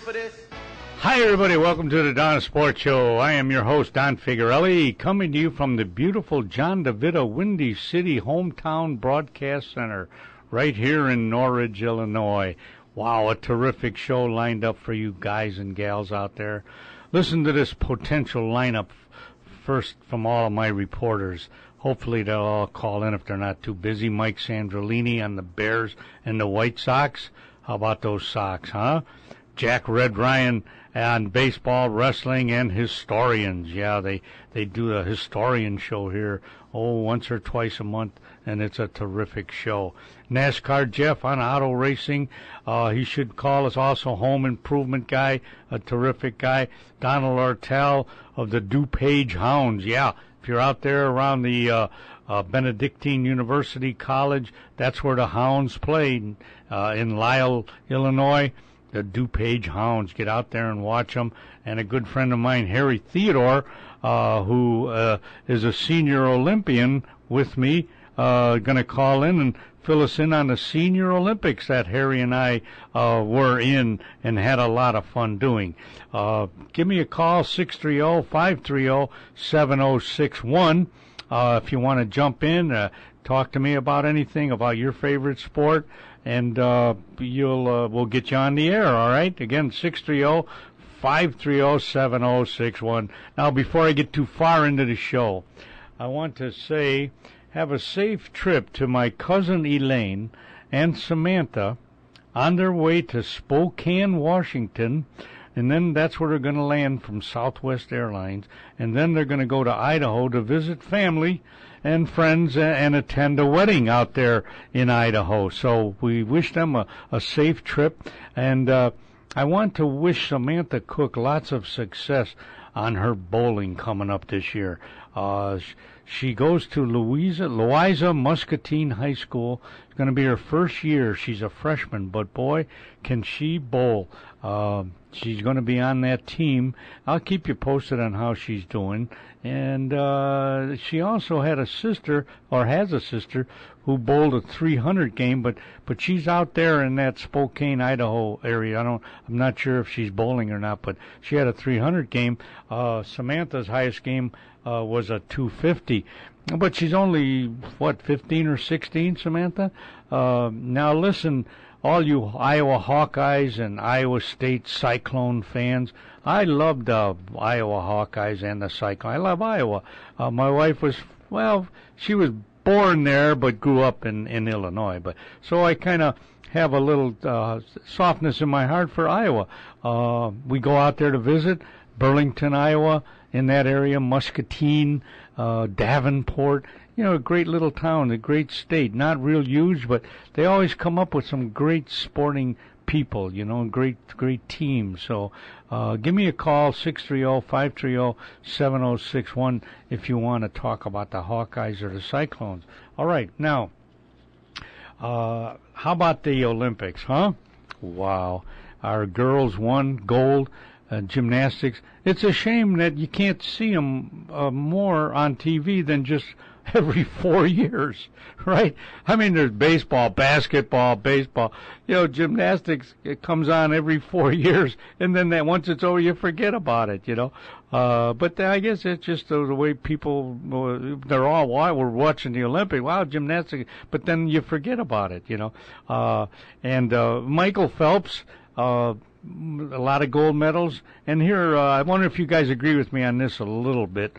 for this? Hi, everybody. Welcome to the Don Sports Show. I am your host, Don Figuarelli, coming to you from the beautiful John DeVita Windy City Hometown Broadcast Center right here in Norridge, Illinois. Wow, a terrific show lined up for you guys and gals out there. Listen to this potential lineup first from all of my reporters. Hopefully they'll all call in if they're not too busy. Mike Sandrolini on the Bears and the White Sox. How about those Sox, huh? Jack Red Ryan on baseball, wrestling, and historians. Yeah, they do a historian show here, once or twice a month, and it's a terrific show. NASCAR Jeff on auto racing. He should call us. Also, home improvement guy, a terrific guy. Donald Ortel of the DuPage Hounds. Yeah, if you're out there around the Benedictine University College, that's where the Hounds play, in Lisle, Illinois. The DuPage Hounds. Get out there and watch them. And a good friend of mine, Harry Theodore, who is a senior Olympian with me, going to call in and fill us in on the Senior Olympics that Harry and I were in and had a lot of fun doing. Give me a call, 630-530-7061. If you want to jump in, talk to me about anything, about your favorite sport, and we'll get you on the air, all right? Again, 630-530-7061. Now, before I get too far into the show, I want to say have a safe trip to my cousin Elaine and Samantha on their way to Spokane, Washington, and then that's where they're going to land from Southwest Airlines, and then they're going to go to Idaho to visit family and friends and attend a wedding out there in Idaho. So we wish them a safe trip, and I want to wish Samantha Cook lots of success on her bowling coming up this year. She goes to Louisa Muscatine High School. It's going to be her first year. She's a freshman, but boy, can she bowl. She's going to be on that team. I'll keep you posted on how she's doing. And she also had a sister, or has a sister, who bowled a 300 game, but she's out there in that Spokane, Idaho area. I'm not sure if she's bowling or not, but she had a 300 game. Samantha's highest game was a 250. But she's only, 15 or 16, Samantha? Now listen, all you Iowa Hawkeyes and Iowa State Cyclone fans, I love the Iowa Hawkeyes and the Cyclone. I love Iowa. My wife was, she was born there but grew up in Illinois. But so I kind of have a little softness in my heart for Iowa. We go out there to visit Burlington, Iowa, in that area, Muscatine, Davenport. You know, a great little town, a great state. Not real huge, but they always come up with some great sporting people, and great teams. So give me a call, 630-530-7061, if you want to talk about the Hawkeyes or the Cyclones. All right, now, how about the Olympics, huh? Wow. Our girls won gold. Gymnastics. It's a shame that you can't see them more on TV than just every 4 years, right? I mean, there's baseball, basketball, baseball. Gymnastics, it comes on every 4 years, and then once it's over, you forget about it, But I guess it's just the way people, they're all, why we're watching the Olympics, wow, gymnastics, but then you forget about it, And Michael Phelps, a lot of gold medals. And here, I wonder if you guys agree with me on this a little bit.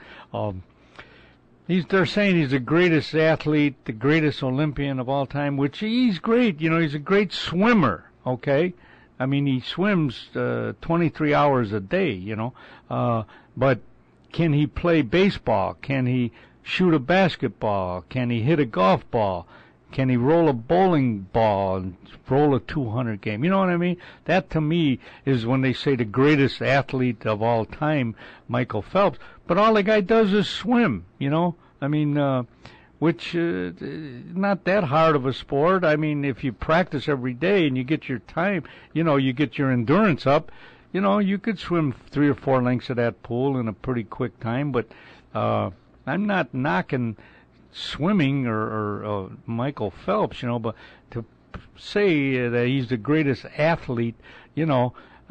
They're saying he's the greatest athlete, the greatest Olympian of all time, which he's great. He's a great swimmer, okay? I mean, he swims 23 hours a day, but can he play baseball? Can he shoot a basketball? Can he hit a golf ball? Can he roll a bowling ball and roll a 200 game? You know what I mean? That, to me, is when they say the greatest athlete of all time, Michael Phelps. But all the guy does is swim, I mean, which not that hard of a sport. I mean, if you practice every day and you get your time, you get your endurance up, you could swim 3 or 4 lengths of that pool in a pretty quick time. But I'm not knocking swimming or Michael Phelps, but to say that he's the greatest athlete,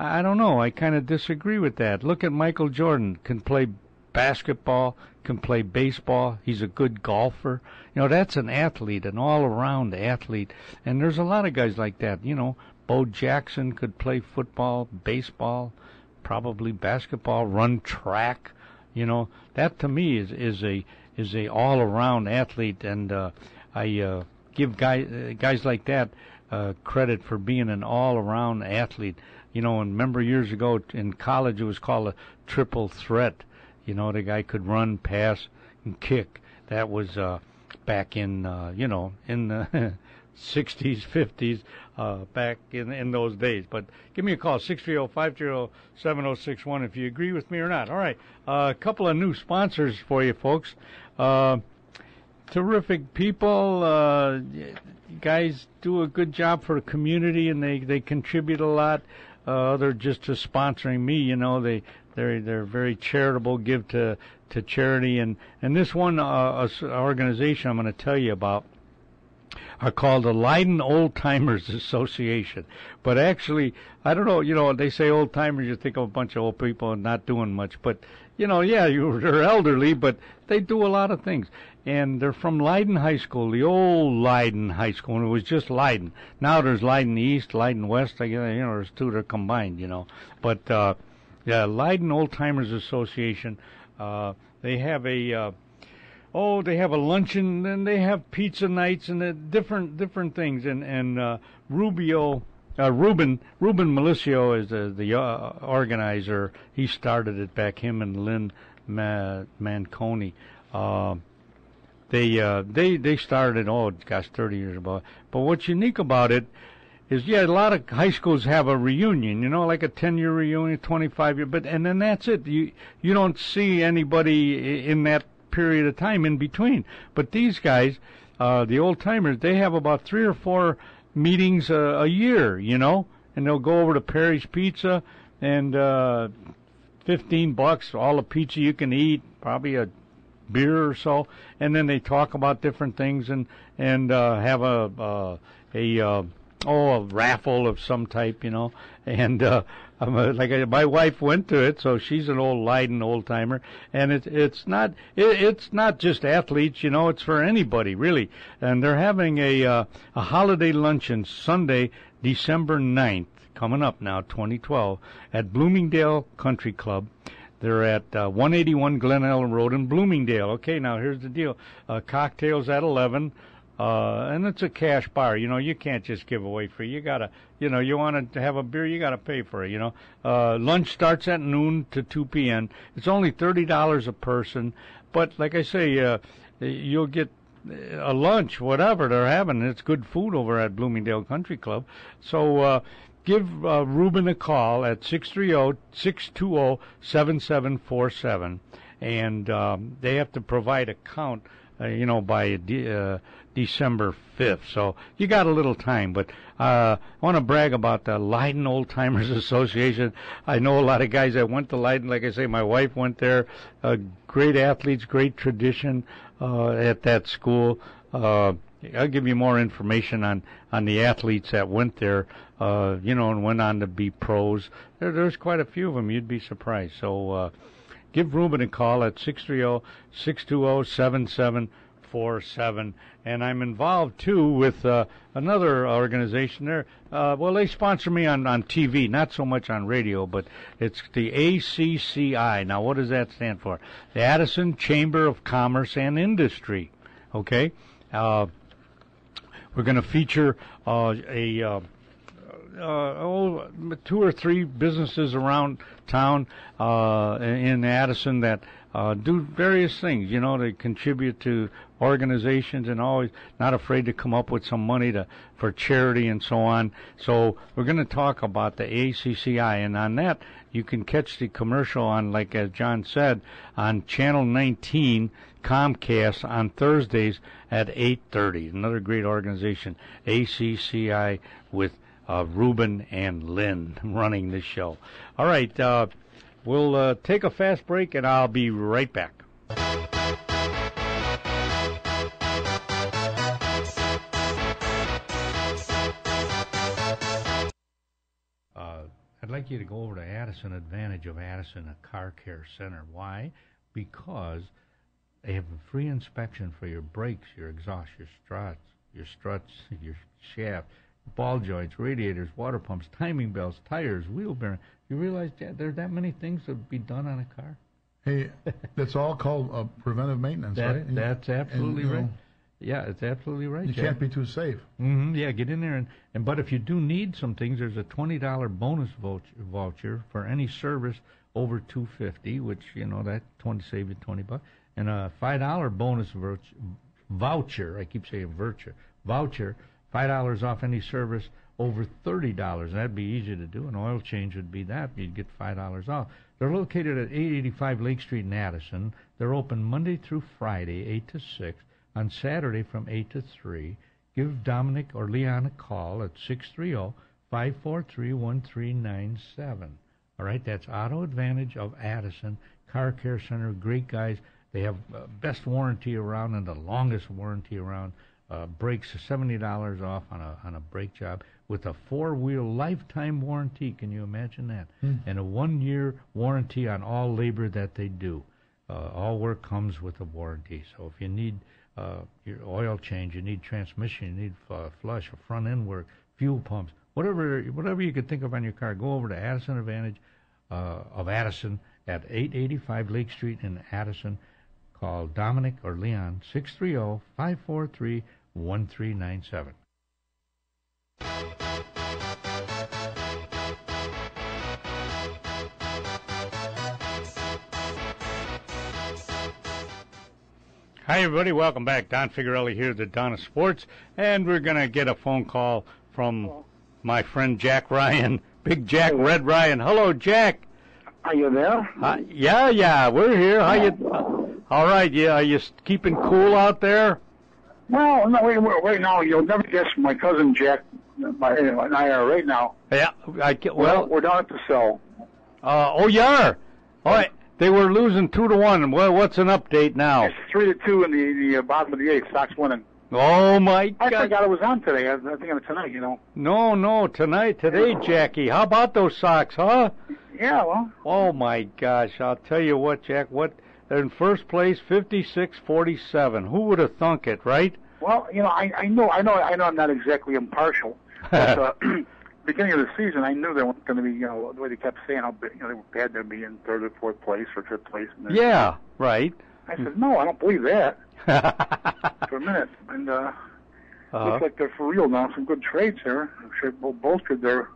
I don't know. I kind of disagree with that. Look at Michael Jordan. Can play basketball, can play baseball. He's a good golfer. You know, that's an athlete, an all-around athlete. And there's a lot of guys like that. You know, Bo Jackson could play football, baseball, probably basketball, run track. You know, that to me is a all-around athlete, and I give guys like that credit for being an all-around athlete. You know, and remember years ago in college it was called a triple threat. You know, the guy could run, pass, and kick. That was back in in the 60s, 50s, back in those days. But give me a call, 630-530-7061, if you agree with me or not. All right, a couple of new sponsors for you folks. Terrific people. Guys do a good job for the community, and they contribute a lot. They're just sponsoring me. You know, they're very charitable, give to charity, and this one organization I'm going to tell you about are called the Leiden Old Timers Association. But actually, I don't know, you know, they say old timers, you think of a bunch of old people and not doing much. But, you know, yeah, they're elderly, but they do a lot of things. And they're from Leiden High School, the old Leiden High School, and it was just Leiden. Now there's Leiden East, Leiden West, you know, there's two that are combined, you know. But, yeah, Leiden Old Timers Association, they have a luncheon, and they have pizza nights and different things. And Ruben Malicio is the organizer. He started it back, him and Lynn Manconi. They started, 30 years ago. But what's unique about it is, yeah, a lot of high schools have a reunion, you know, like a 10-year reunion, 25-year, and then that's it. You don't see anybody in that period of time in between. But these guys, the old timers, they have about 3 or 4 meetings a year, you know, and they'll go over to Perry's Pizza, and $15, all the pizza you can eat, probably a beer or so, and then they talk about different things and have a raffle of some type, you know, and my wife went to it, so she's an old Leiden old timer, and it's not just athletes, you know, it's for anybody really, and they're having a holiday luncheon Sunday, December 9th, coming up now, 2012, at Bloomingdale Country Club. They're at 181 Glen Ellen Road in Bloomingdale. Okay, now here's the deal: cocktails at 11. And it's a cash bar. You know, you can't just give away free. You gotta, you know, you want to have a beer, you gotta pay for it, you know. Lunch starts at noon to 2 p.m. It's only $30 a person. But like I say, you'll get a lunch, whatever they're having. It's good food over at Bloomingdale Country Club. So, give Ruben a call at 630-620-7747. And, they have to provide a count, you know, by, December 5th, so you got a little time. But I want to brag about the Leiden Old Timers Association. I know a lot of guys that went to Leiden. Like I say, my wife went there. Great athletes, great tradition at that school. I'll give you more information on the athletes that went there, you know, and went on to be pros. There's quite a few of them. You'd be surprised. So give Ruben a call at 630-620-7747. And I'm involved, too, with another organization there. Well, they sponsor me on TV, not so much on radio, but it's the ACCI. Now, what does that stand for? The Addison Chamber of Commerce and Industry. Okay? We're going to feature 2 or 3 businesses around town in Addison that do various things. You know, they contribute to organizations and always not afraid to come up with some money for charity and so on. So we're going to talk about the ACCI, and on that you can catch the commercial on, like as John said, on Channel 19 Comcast on Thursdays at 8:30. Another great organization, ACCI, with Ruben and Lynn running the show. All right, we'll take a fast break, and I'll be right back. I'd like you to go over to Addison Advantage of Addison, a car care center. Why? Because they have a free inspection for your brakes, your exhaust, your struts, your shaft, ball joints, radiators, water pumps, timing belts, tires, wheel bearing. You realize that there are that many things that would be done on a car? Hey, that's all called preventive maintenance, right? That's absolutely right. Yeah, it's absolutely right. You can't be too safe. Yeah, get in there but if you do need some things, there's a $20 bonus voucher for any service over $250, which that save you $20, and a $5 bonus voucher. I keep saying voucher. $5 off any service over $30. That'd be easy to do. An oil change would be that. You'd get $5 off. They're located at 885 Lake Street in Addison. They're open Monday through Friday, 8 to 6. On Saturday from 8 to 3, give Dominic or Leon a call at 630-543-1397. All right, that's Auto Advantage of Addison, Car Care Center. Great guys. They have best warranty around and the longest warranty around. Brakes $70 off on a brake job with a 4-wheel lifetime warranty. Can you imagine that? And a 1-year warranty on all labor that they do. All work comes with a warranty. So if you need your oil change, you need transmission, you need flush, or front end work, fuel pumps, whatever you could think of on your car, go over to Addison Advantage of Addison at 885 Lake Street in Addison. Call Dominic or Leon, 630-543-1397. Hi, everybody. Welcome back. Don Figuarelli here at the Donna Sports, and we're going to get a phone call from my friend Jack Ryan, Big Jack Red Ryan. Hello, Jack. Are you there? Yeah, we're here. How you? All right, yeah. Are you keeping cool out there? Well, no, right now, you'll never guess my cousin Jack and I are right now. Yeah, we're down at the cell. You are? All right. They were losing 2-1. Well, what's an update now? It's 3-2 in the bottom of the 8th. Sox winning. Oh, my God. I forgot it was on today. I think it was tonight, No, today, Jackie. How about those Sox, huh? Yeah, well. Oh, my gosh. I'll tell you what, Jack. They're in first place, 56-47. Who would have thunk it, right? Well, I know I'm not exactly impartial, but beginning of the season, I knew they weren't going to be, the way they kept saying how they were bad to be in 3rd or 4th place or 5th place. Yeah, right. I said, no, I don't believe that. For a minute. And looks like they're for real now. Some good trades here. I'm sure bolstered their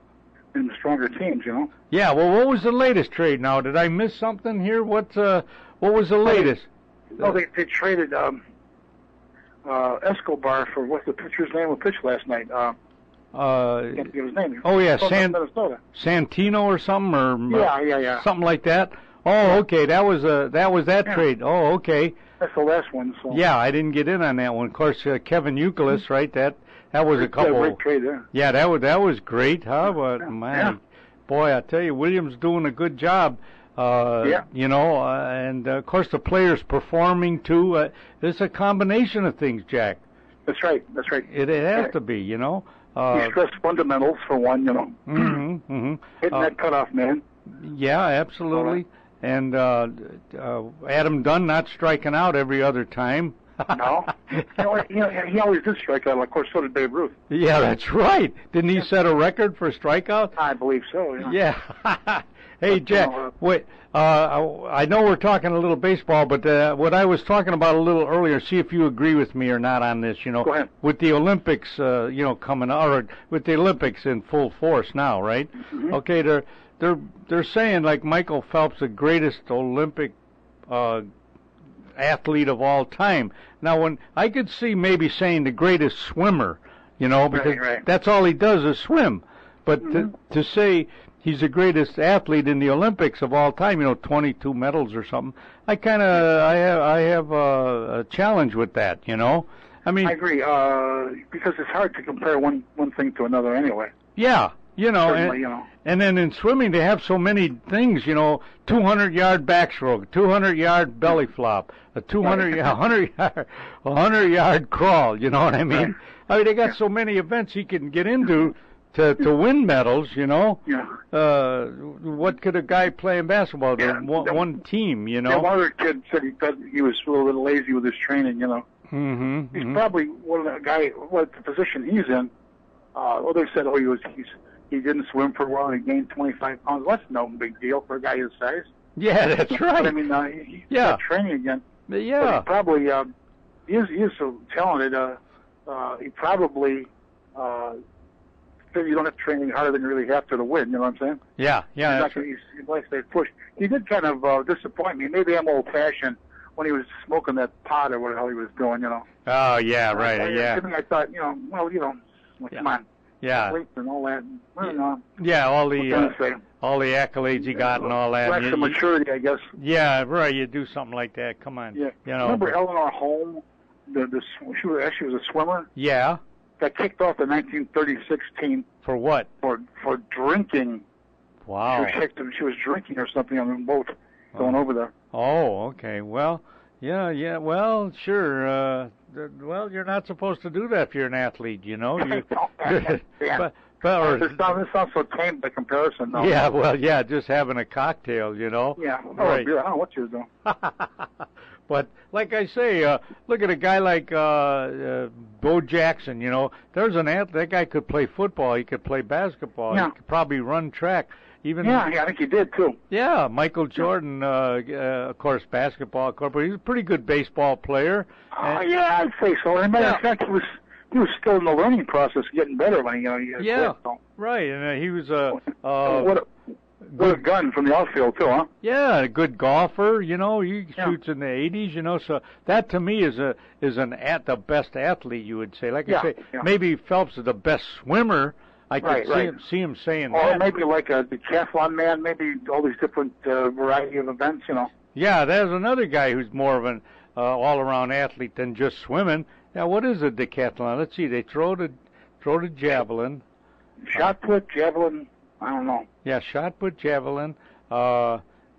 in stronger teams, Yeah, well, what was the latest trade now? Did I miss something here? What was the latest? They traded Escobar for, what's the pitcher's name who pitched last night? I can't think of his name. Oh, yeah, Minnesota. Santino or something? Or Yeah. Something like that? Oh, okay, that was that trade. Oh, okay. That's the last one. So. Yeah, I didn't get in on that one. Of course, Kevin Youkilis, right? That was a couple. Great trade there. Yeah, that was great, huh? But boy, I tell you, Williams doing a good job. And of course the players performing too. It's a combination of things, Jack. That's right. It has to be, He stressed fundamentals for one, Hitting that cutoff man. Yeah, absolutely. And Adam Dunn not striking out every other time. No. He always did strike out. Of course, so did Babe Ruth. Yeah, that's right. Didn't he set a record for strikeouts? I believe so, Yeah. Hey, Jack, wait. I know we're talking a little baseball, but what I was talking about a little earlier, see if you agree with me or not on this, Go ahead. With the Olympics, coming out, or with the Olympics in full force now, right? Mm-hmm. Okay, they're saying, like, Michael Phelps, the greatest Olympic athlete of all time. Now, when I could see maybe saying the greatest swimmer, because that's all he does is swim. But to say he's the greatest athlete in the Olympics of all time, 22 medals or something, I have a challenge with that, I mean, I agree, because it's hard to compare one thing to another anyway. Yeah. And then in swimming they have so many things, 200-yard backstroke, 200-yard belly flop, a 100-yard crawl, you know what I mean? Right. I mean, they got so many events he can get into to win medals, you know. Yeah. What could a guy playing basketball do? One team, you know. Yeah, one other kid said he was a little lazy with his training, you know. Mm-hmm. He's probably one of the guy. What the position he's in? They said, he didn't swim for a while and he gained 25 pounds. Well, that's no big deal for a guy his size. Yeah, that's right. But I mean, he's not training again. Yeah. But he probably he is so talented. He probably you don't have to train any harder than you really have to win. You know what I'm saying? Yeah. He's like they push. He did kind of disappoint me. Maybe I'm old-fashioned when he was smoking that pot or what the hell he was doing. You know? Oh yeah, right. I thought, come on. Yeah. And all that. I don't know. Yeah, all the accolades he got and all that. Lack of maturity, I guess. Yeah, right. You do something like that. Come on. Yeah. You know. Remember Eleanor Holm? She was a swimmer. Yeah. Got kicked off the 1936 team. For what? For drinking. Wow. She was drinking or something on the boat going over there. Oh, okay. Well, yeah. Well, sure. Well, you're not supposed to do that if you're an athlete, you know. This sounds so tame by comparison, though. Yeah, well, just having a cocktail, you know. Yeah. Right. I don't know what you're doing. But like I say, look at a guy like Bo Jackson, you know. There's an athlete. That guy could play football. He could play basketball. Yeah. He could probably run track. I think he did, too. Yeah, Michael Jordan, of course, basketball, but he's a pretty good baseball player. I'd say so. As a matter of fact, he was still in the learning process, getting better when he quit, so. Right, and he was what a gun from the outfield, too, huh? Yeah, a good golfer, you know. He shoots in the 80s, you know. So that, to me, is the best athlete, you would say. Like I say, maybe Phelps is the best swimmer. I could see him saying that. Or maybe like a decathlon man, maybe all these different variety of events, you know. Yeah, there's another guy who's more of an all-around athlete than just swimming. Now, what is a decathlon? Let's see. They throw the javelin. Shot put, javelin, I don't know. Yeah, shot put, javelin,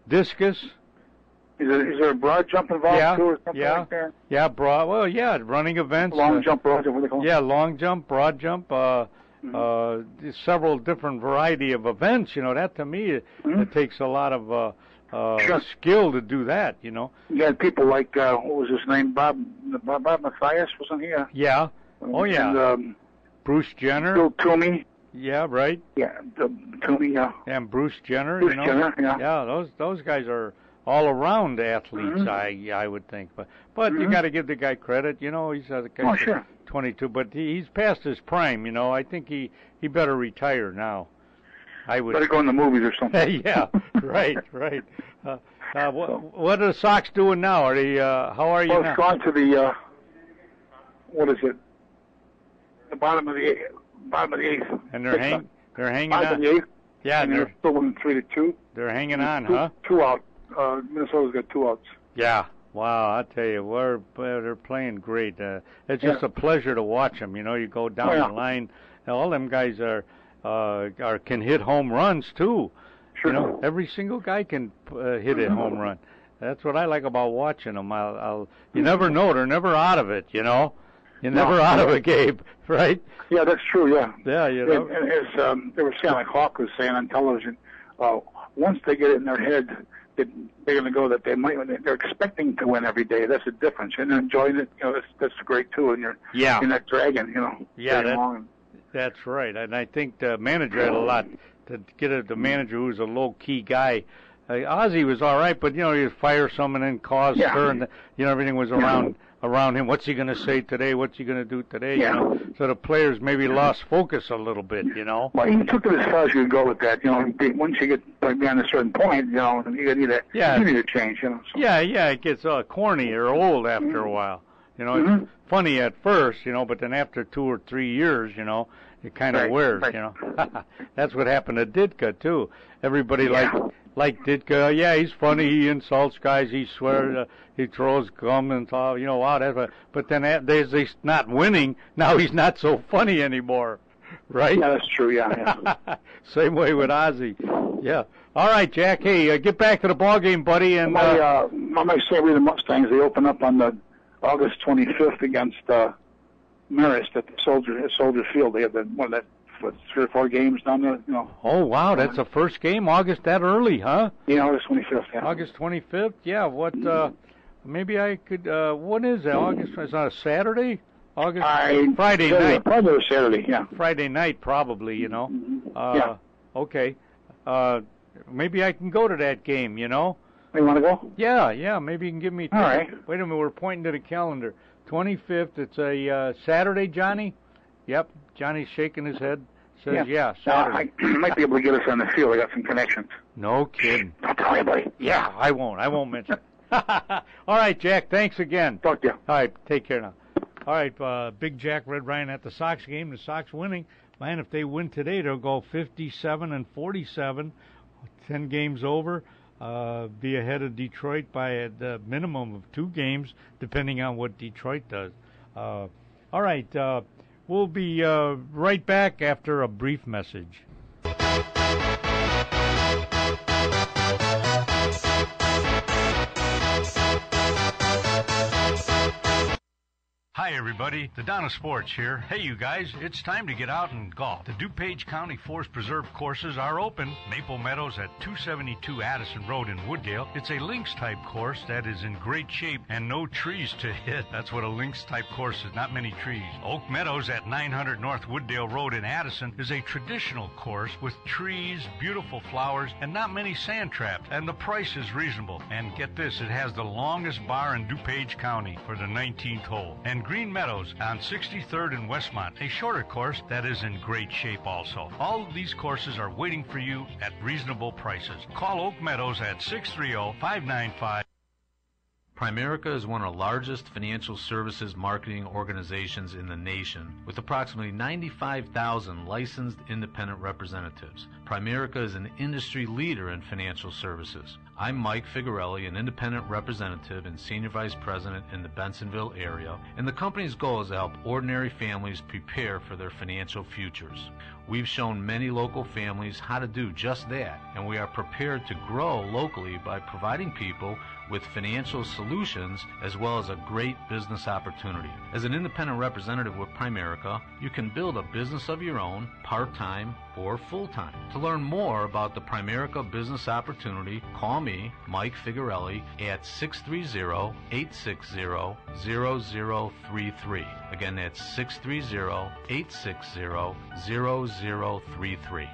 discus. Is there a broad jump involved too, or something like that? Yeah, broad. Well, yeah, running events. Long jump, broad jump. What do they call it? Yeah, long jump, broad jump. Several different variety of events. You know, that to me it takes a lot of skill to do that. You know. You had people like what was his name? Bob Mathias, wasn't he? Yeah. Oh yeah. And, Bruce Jenner. Bill Toomey. Yeah, right. Yeah, Toomey. Yeah. And Bruce Jenner. Bruce Jenner. Yeah. Yeah, those guys are all around athletes. I would think, but you got to give the guy credit. You know, he's a guy. Oh, sure. 22, but he's past his prime. You know, I think he better retire now. I would better go in the movies or something. Yeah, right. What are the Sox doing now? Are they? How are you now? Well, it's gone to the what is it? The bottom of the eighth. And they're hanging bottom on. Of the eighth. Yeah, and they're still winning 3-2. They're hanging on, huh? Two out. Minnesota's got 2 outs. Yeah. Wow, I tell you, they're playing great. It's just a pleasure to watch them. You know, you go down the line, and all them guys can hit home runs too. Sure. You know, every single guy can hit a home run. That's what I like about watching them. You never know; they're never out of it. You know, you're never out of a game, right? Yeah, that's true. Yeah. Yeah, you know. As they were saying, like Hawk was saying on television, once they get it in their head that they're going to go, that they're expecting to win every day. That's the difference, and enjoying it. You know, that's great too. And you're not dragging. You know. Yeah, that's right. And I think the manager had a lot to get the manager who's a low key guy. Ozzie was all right, but you know, you fire someone and cause her, and you know, everything was around him. What's he going to say today? What's he going to do today? Yeah. You know? So the players maybe lost focus a little bit, you know. Well, he took it as far as you could go with that. You know, once you get beyond a certain point, you know, you need a change. You know. So. Yeah, it gets corny or old after a while. You know, it's funny at first, you know, but then after 2 or 3 years, you know, it kind of wears. You know. That's what happened to Ditka too. Everybody liked Ditka. Yeah, he's funny. He insults guys. He swears. He throws gum and all. You know, wow. But then he's not winning. Now he's not so funny anymore, right? Yeah, that's true. Yeah. Same way with Ozzie. Yeah. All right, Jack. Hey, get back to the ball game, buddy. And my St. Rita Mustangs, they open up on the August 25th against Marist at the Soldier Field. They have one of that what, 3 or 4 games down there. You know. Oh wow, that's the first game, August that early, huh? Yeah, August 25th. Yeah. August 25th. Yeah. What? Maybe I could. What is that? August? Is that a Saturday? Friday night. Probably Saturday. Yeah. Friday night, probably. You know. Yeah. Okay. Maybe I can go to that game. You know. You want to go? Yeah. Maybe you can give me. All right. Wait a minute. We're pointing to the calendar. 25th. It's a Saturday, Johnny. Yep. Johnny's shaking his head. Says yeah Saturday. I might be able to get us on the field. I got some connections. No kidding. Don't tell anybody. Yeah, I won't mention. All right, Jack. Thanks again. Talk to you. All right. Take care now. All right, Big Jack Red Ryan at the Sox game. The Sox winning. Man, if they win today, they'll go 57-47, 10 games over, be ahead of Detroit by a minimum of 2 games, depending on what Detroit does. All right, we'll be right back after a brief message. Hi everybody, the Donna Sports here. Hey you guys, it's time to get out and golf. The DuPage County Forest Preserve courses are open. Maple Meadows at 272 Addison Road in Wooddale. It's a links type course that is in great shape and no trees to hit. That's what a links type course is, not many trees. Oak Meadows at 900 North Wooddale Road in Addison is a traditional course with trees, beautiful flowers, and not many sand traps. And the price is reasonable. And get this, it has the longest bar in DuPage County for the 19th hole. And Green Meadows on 63rd and Westmont, a shorter course that is in great shape also. All of these courses are waiting for you at reasonable prices. Call Oak Meadows at 630-595. Primerica is one of the largest financial services marketing organizations in the nation, with approximately 95,000 licensed independent representatives. Primerica is an industry leader in financial services. I'm Mike Figarelli, an independent representative and senior vice president in the Bensonville area, and the company's goal is to help ordinary families prepare for their financial futures. We've shown many local families how to do just that, and we are prepared to grow locally by providing people with financial solutions as well as a great business opportunity. As an independent representative with Primerica, you can build a business of your own, part-time or full-time. To learn more about the Primerica business opportunity, call me, Mike Figarelli, at 630-860-0033. Again, that's 630-860-0033.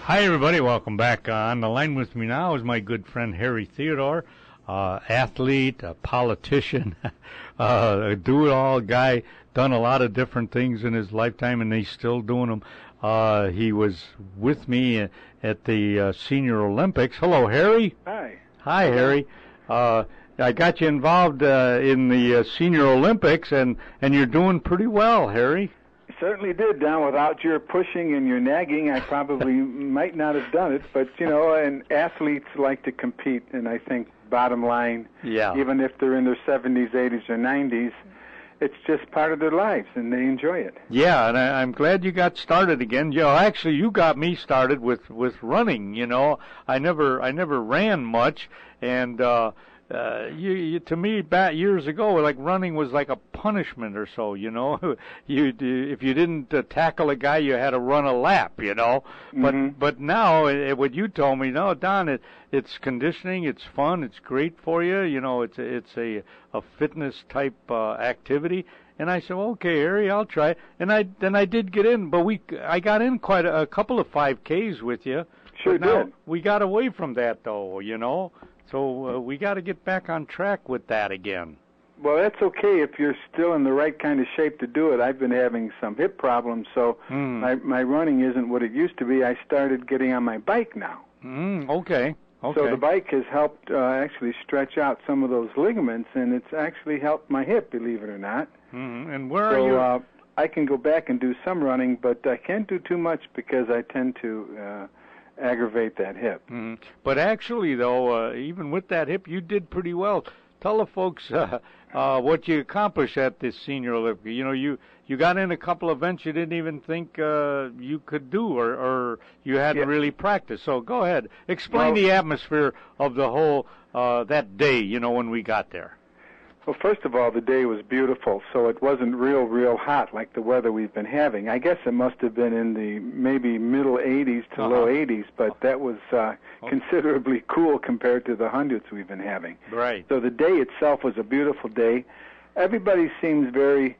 Hi, everybody. Welcome back. On the line with me now is my good friend Harry Theodore, athlete, a politician, a do-it-all guy, done a lot of different things in his lifetime, and he's still doing them. He was with me at the Senior Olympics. Hello, Harry. Hi. Hi, Harry. I got you involved in the Senior Olympics, and you're doing pretty well, Harry. Certainly did, Don. Without your pushing and your nagging, I probably might not have done it. But, you know, and athletes like to compete, and I think bottom line, even if they're in their 70s, 80s, or 90s, it's just part of their lives, and they enjoy it. Yeah, and I'm glad you got started again. You know, actually, you got me started with running. You know, I never ran much, and you to me back years ago, like running was like a punishment or so. You know, if you didn't tackle a guy, you had to run a lap. You know, but now what you told me, no, Don, it's conditioning, it's fun, it's great for you. You know, it's a fitness type activity. And I said, well, okay, Harry, I'll try it. And I did get in, but I got in quite a couple of 5Ks with you. Sure but now did. We got away from that though, you know. So we got to get back on track with that again. Well, that's okay if you're still in the right kind of shape to do it. I've been having some hip problems, so my running isn't what it used to be. I started getting on my bike now. Okay. So the bike has helped actually stretch out some of those ligaments, and it's actually helped my hip, believe it or not. And where are you? I can go back and do some running, but I can't do too much because I tend to aggravate that hip. But actually, though, even with that hip, you did pretty well. tell the folks what you accomplished at this Senior Olympic. You know, you got in a couple events you didn't even think you could do, or you hadn't really practiced. So go ahead, explain the atmosphere of the whole that day. You know, when we got there. Well, first of all, the day was beautiful, so it wasn't real hot like the weather we've been having. I guess it must have been in the maybe middle 80s to low 80s, but that was considerably cool compared to the hundreds we've been having. Right. So the day itself was a beautiful day. Everybody seems very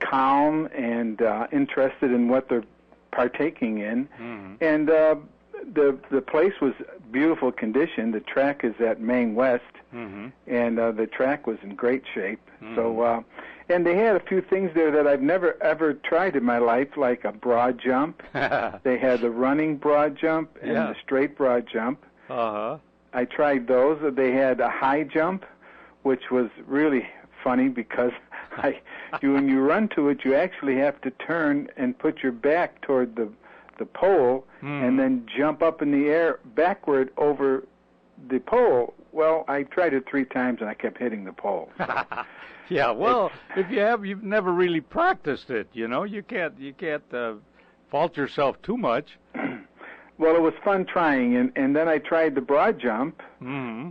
calm and interested in what they're partaking in. Mm-hmm. And the place was beautiful condition. The track is at Maine West, and the track was in great shape. Mm-hmm. So, and they had a few things there that I've never ever tried in my life, like a broad jump. They had the running broad jump and the straight broad jump. I tried those. They had a high jump, which was really funny because when you run to it, you actually have to turn and put your back toward the pole and then jump up in the air backward over the pole. Well, I tried it 3 times and I kept hitting the pole. So. Yeah, well, you've never really practiced it, you know. You can't fault yourself too much. Well, it was fun trying, and then I tried the broad jump,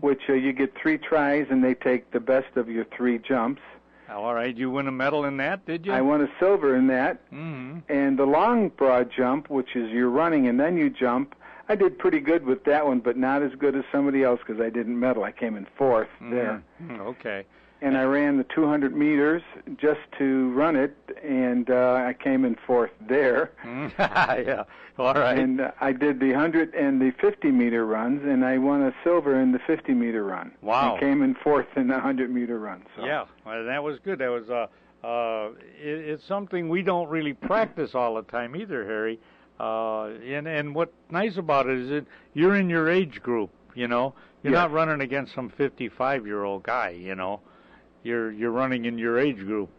which you get 3 tries and they take the best of your 3 jumps. All right, you win a medal in that, did you? I won a silver in that. And the long broad jump, which is you're running and then you jump, I did pretty good with that one, but not as good as somebody else because I didn't medal. I came in 4th there. Okay. And I ran the 200 meters just to run it, and I came in 4th there. Yeah, all right. And I did the 100 and the 50-meter runs, and I won a silver in the 50-meter run. Wow. I came in 4th in the 100-meter run. So. Yeah, well, that was good. That was it's something we don't really practice all the time either, Harry. And what's nice about it is that you're in your age group, you know. You're not running against some 55-year-old guy, you know. You're running in your age group.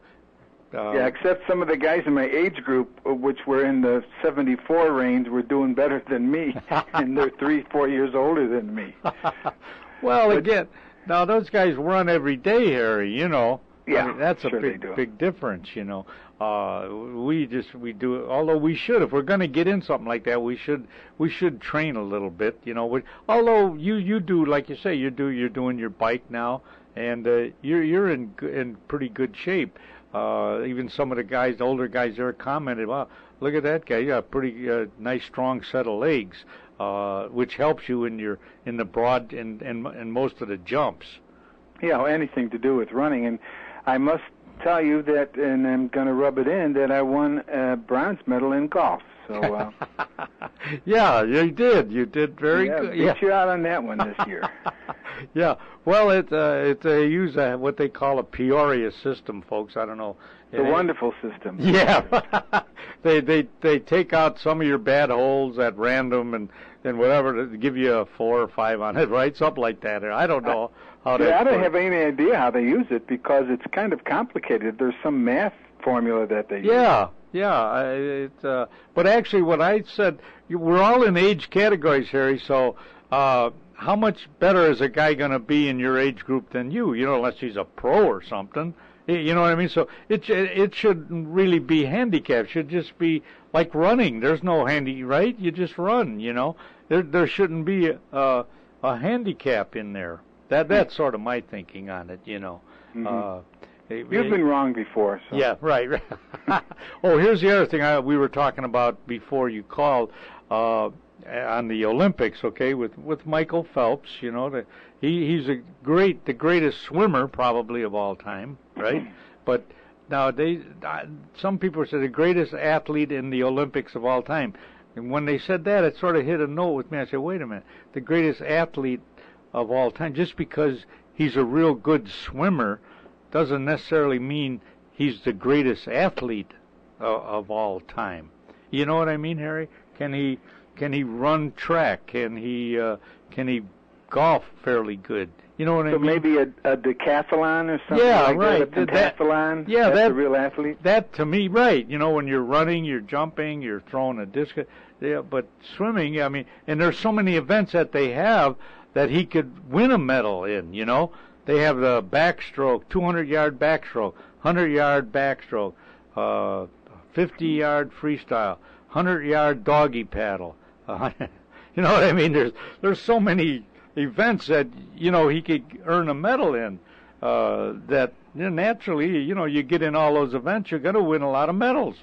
Except some of the guys in my age group, which were in the 74 range, were doing better than me, and they're 3-4 years older than me. Well, again, now those guys run every day, Harry. You know. Yeah, I mean, that's a big difference. You know. We do. Although we should, if we're going to get in something like that, we should train a little bit. You know. Although you do, like you say, you're doing your bike now. And you're in pretty good shape. Even some of the guys, the older guys there, commented, "Wow, look at that guy! You got a pretty nice, strong set of legs, which helps you in the broad and most of the jumps." Yeah, anything to do with running. And I must tell you that, and I'm going to rub it in, that I won a bronze medal in golf. So. Yeah, you did. You did very good. Beat you out on that one this year. Yeah, well, they use what they call a Peoria system, folks. I don't know. It's a wonderful system. Yeah, they take out some of your bad holes at random and whatever to give you a 4 or 5 on it, right? Something like that. I don't know how they. I don't have any idea how they use it because it's kind of complicated. There's some math formula that they use. Yeah. But actually, what I said, we're all in age categories, Harry. So. How much better is a guy going to be in your age group than you? You know, unless he's a pro or something. You know what I mean? So it shouldn't really be handicapped. It should just be like running. There's no right? You just run. You know, there shouldn't be a handicap in there. That's sort of my thinking on it. You know. You've been wrong before. So. Yeah, right. Oh, here's the other thing we were talking about before you called. On the Olympics, okay, with Michael Phelps, you know, he's the greatest swimmer probably of all time, right? But now some people say the greatest athlete in the Olympics of all time, and when they said that, it sort of hit a note with me. I said, wait a minute, the greatest athlete of all time, just because he's a real good swimmer, doesn't necessarily mean he's the greatest athlete of all time. You know what I mean, Harry? Can he run track? Can he golf fairly good? You know what I mean? So maybe a decathlon or something right. that? A pentathlon? That's a real athlete? That, to me, right. You know, when you're running, you're jumping, you're throwing a disc. Yeah, but swimming, I mean, and there's so many events that they have that he could win a medal in, you know. they have the backstroke, 200-yard backstroke, 100-yard backstroke, 50-yard freestyle, 100-yard doggy paddle. You know what I mean? There's so many events that he could earn a medal in. That naturally, you get in all those events, you're going to win a lot of medals.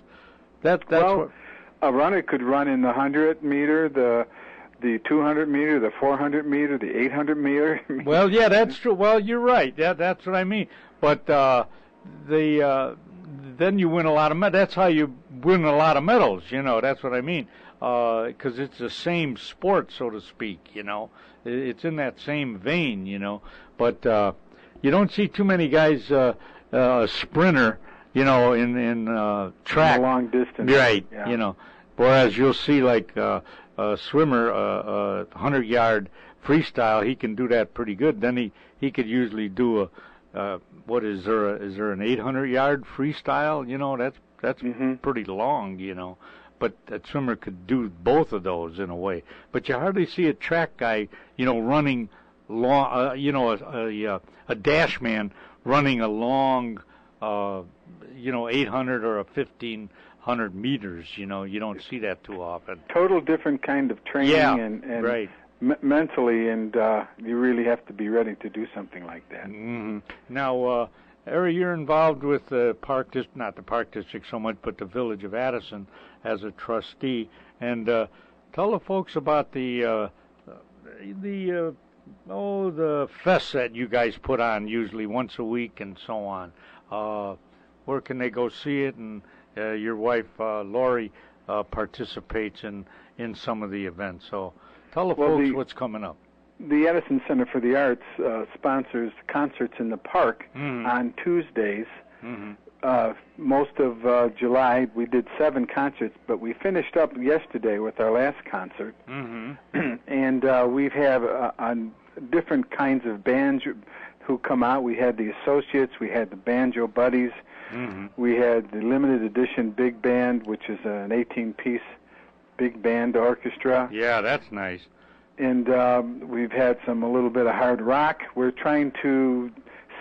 That's what a runner could run in the 100-meter, the 200-meter, the 400-meter, the 800-meter. Well, yeah, that's true. Well, you're right. Yeah, that's what I mean. But then you win a lot of medals. That's how you win a lot of medals. That's what I mean. Because it's the same sport, so to speak. It's in that same vein. But you don't see too many guys, sprinter, in track. In the long distance. Right. Yeah. Whereas you'll see like a swimmer, 100-yard freestyle, he can do that pretty good. Then he could usually do what is there an 800-yard freestyle? That's pretty long, But that swimmer could do both of those in a way. But you hardly see a track guy, running long, a dash man running a long, 800 or a 1500 meters. You don't see that too often. Total different kind of training and right. Mentally, and you really have to be ready to do something like that. Mm-hmm. Now, Harry, you're involved with the not the Park District so much, but the Village of Addison as a trustee. And tell the folks about the fest that you guys put on usually once a week and so on. Where can they go see it? And your wife, Lori, participates in some of the events. So tell the folks what's coming up. The Addison Center for the Arts sponsors concerts in the park on Tuesdays. Mm-hmm. Most of July, we did 7 concerts, but we finished up yesterday with our last concert. Mm-hmm. And we have different kinds of bands who come out. We had the Associates, we had the Banjo Buddies, we had the limited edition big band, which is an 18-piece big band orchestra. Yeah, that's nice. And we've had a little bit of hard rock. We're trying to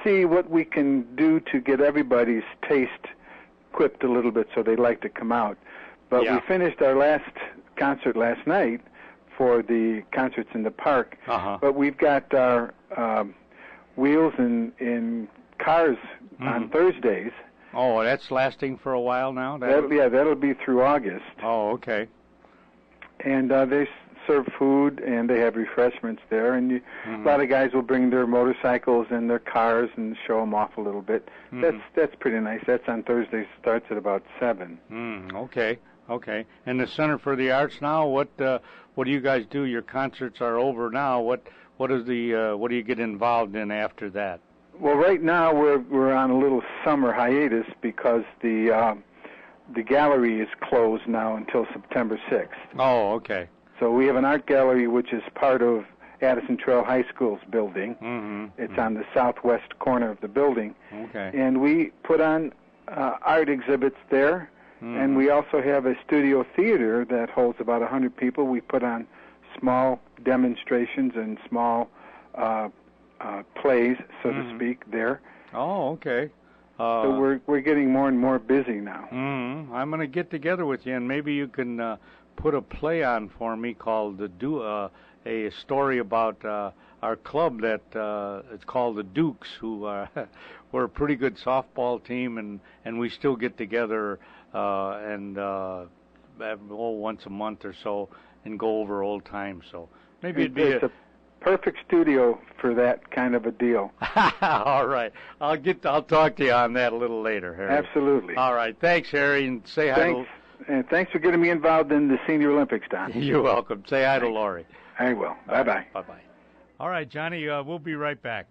see what we can do to get everybody's taste quipped a little bit so they'd like to come out. But we finished our last concert last night for the concerts in the park. But we've got our wheels in cars on Thursdays. Oh, that's lasting for a while now? That'll be through August. Oh, okay. And they serve food and they have refreshments there, and a lot of guys will bring their motorcycles and their cars and show them off a little bit. That's pretty nice. That's on Thursday. Starts at about 7. Okay. And the Center for the Arts now. What do you guys do? Your concerts are over now. What do you get involved in after that? Well, right now we're on a little summer hiatus because the gallery is closed now until September 6th. Oh, okay. So we have an art gallery which is part of Addison Trail High School's building. It's on the southwest corner of the building. Okay. And we put on art exhibits there. And we also have a studio theater that holds about 100 people. We put on small demonstrations and small plays, so to speak, there. Oh, okay. So we're getting more and more busy now. I'm going to get together with you, and maybe you can put a play on for me called a story about our club that it's called the Dukes, who we're a pretty good softball team, and we still get together once a month or so and go over old times. So maybe it'd be a perfect studio for that kind of a deal. All right. I'll talk to you on that a little later, Harry. Absolutely. All right. Thanks, Harry, and say hi. And thanks for getting me involved in the Senior Olympics, Don. You're welcome. Say hi to Lori. I will. Bye-bye. Bye-bye. All right, Johnny, we'll be right back.